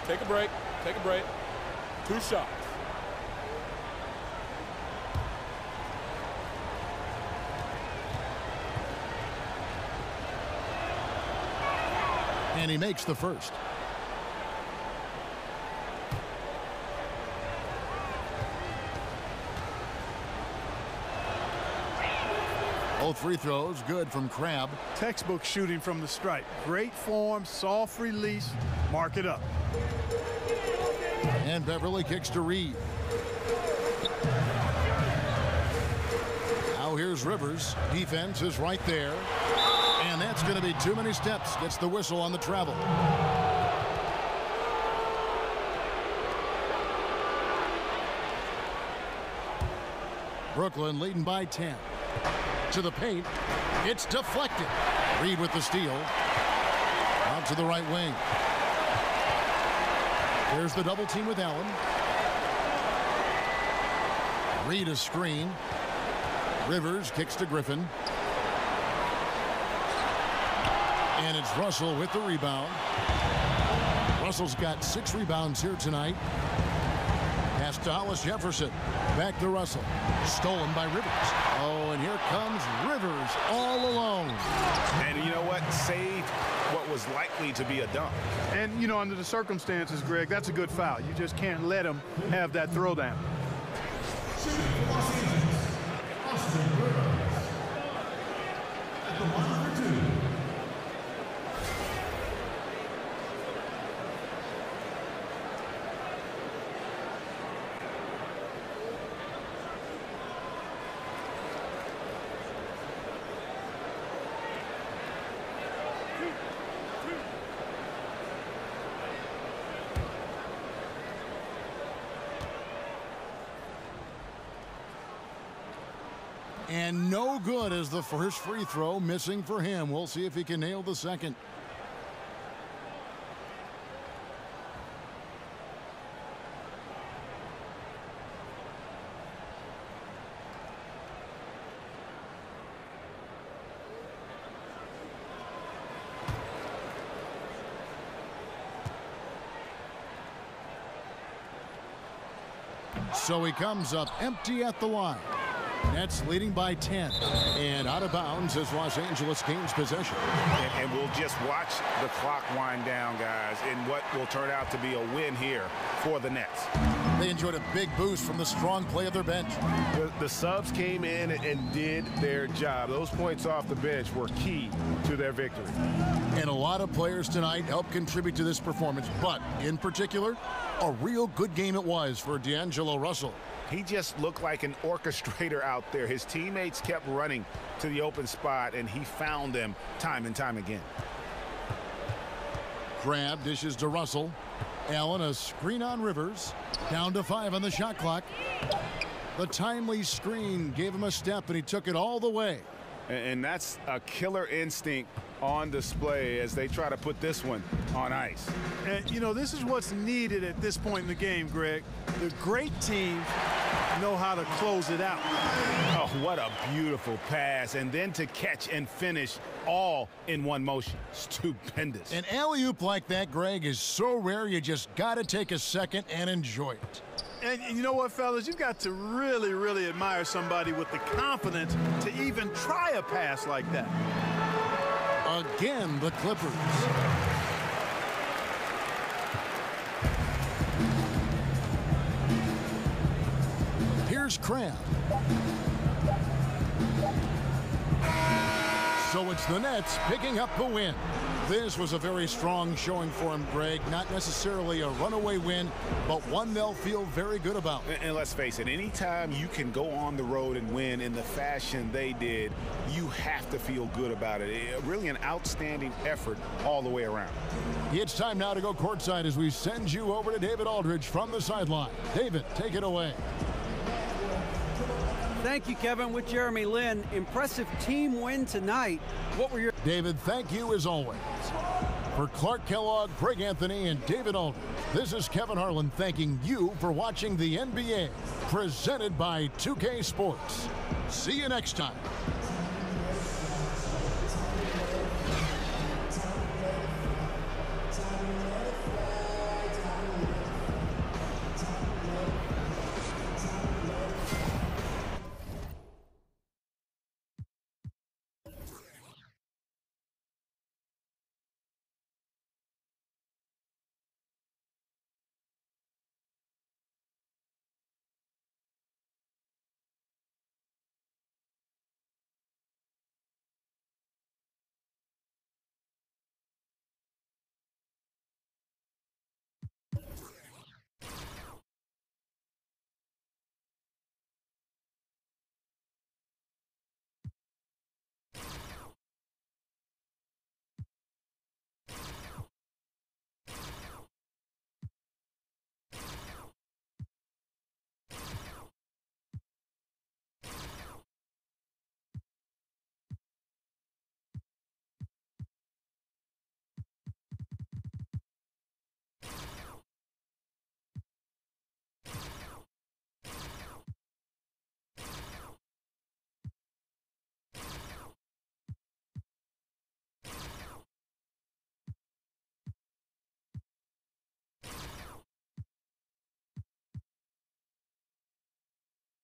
Take a break. Take a break. 2 shots. And he makes the first. Both free throws good from Crabb. Textbook shooting from the stripe. Great form, soft release. Mark it up. And Beverly kicks to Reed. Now here's Rivers. Defense is right there. And that's going to be too many steps. Gets the whistle on the travel. Brooklyn leading by 10. To the paint. It's deflected. Reed with the steal. Out to the right wing. There's the double team with Allen. Reed a screen. Rivers kicks to Griffin. And it's Russell with the rebound. Russell's got 6 rebounds here tonight. Pass to Hollis Jefferson. Back to Russell. Stolen by Rivers. Oh, and here comes Rivers all alone. And you know what? Saved what was likely to be a dunk. And, you know, under the circumstances, Greg, that's a good foul. You just can't let him have that throwdown. At the line for 2. And no good as the first free throw, missing for him. We'll see if he can nail the second. So he comes up empty at the line. Nets leading by 10. And out of bounds as Los Angeles gains possession. And we'll just watch the clock wind down, guys, in what will turn out to be a win here for the Nets. They enjoyed a big boost from the strong play of their bench. The subs came in and did their job. Those points off the bench were key to their victory. And a lot of players tonight helped contribute to this performance, but in particular, a real good game it was for D'Angelo Russell. He just looked like an orchestrator out there. His teammates kept running to the open spot, and he found them time and time again. Grab dishes to Russell. Allen, a screen on Rivers. Down to 5 on the shot clock. The timely screen gave him a step, and he took it all the way. And that's a killer instinct on display as they try to put this one on ice. And, you know, this is what's needed at this point in the game, Greg. The great teams know how to close it out. Oh, what a beautiful pass. And then to catch and finish all in one motion. Stupendous. An alley-oop like that, Greg, is so rare you just got to take a second and enjoy it. And you know what, fellas? You've got to really, really admire somebody with the confidence to even try a pass like that. Again, the Clippers. Here's Crabbe. So it's the Nets picking up the win. This was a very strong showing for him, Greg. Not necessarily a runaway win, but one they'll feel very good about. And let's face it, anytime you can go on the road and win in the fashion they did, you have to feel good about it. Really an outstanding effort all the way around. It's time now to go courtside as we send you over to David Aldridge from the sideline. David, take it away. Thank you, Kevin. With Jeremy Lin. Impressive team win tonight. What were your... David, thank you as always. For Clark Kellogg, Greg Anthony, and David Aldridge, this is Kevin Harlan thanking you for watching the NBA, presented by 2K Sports. See you next time.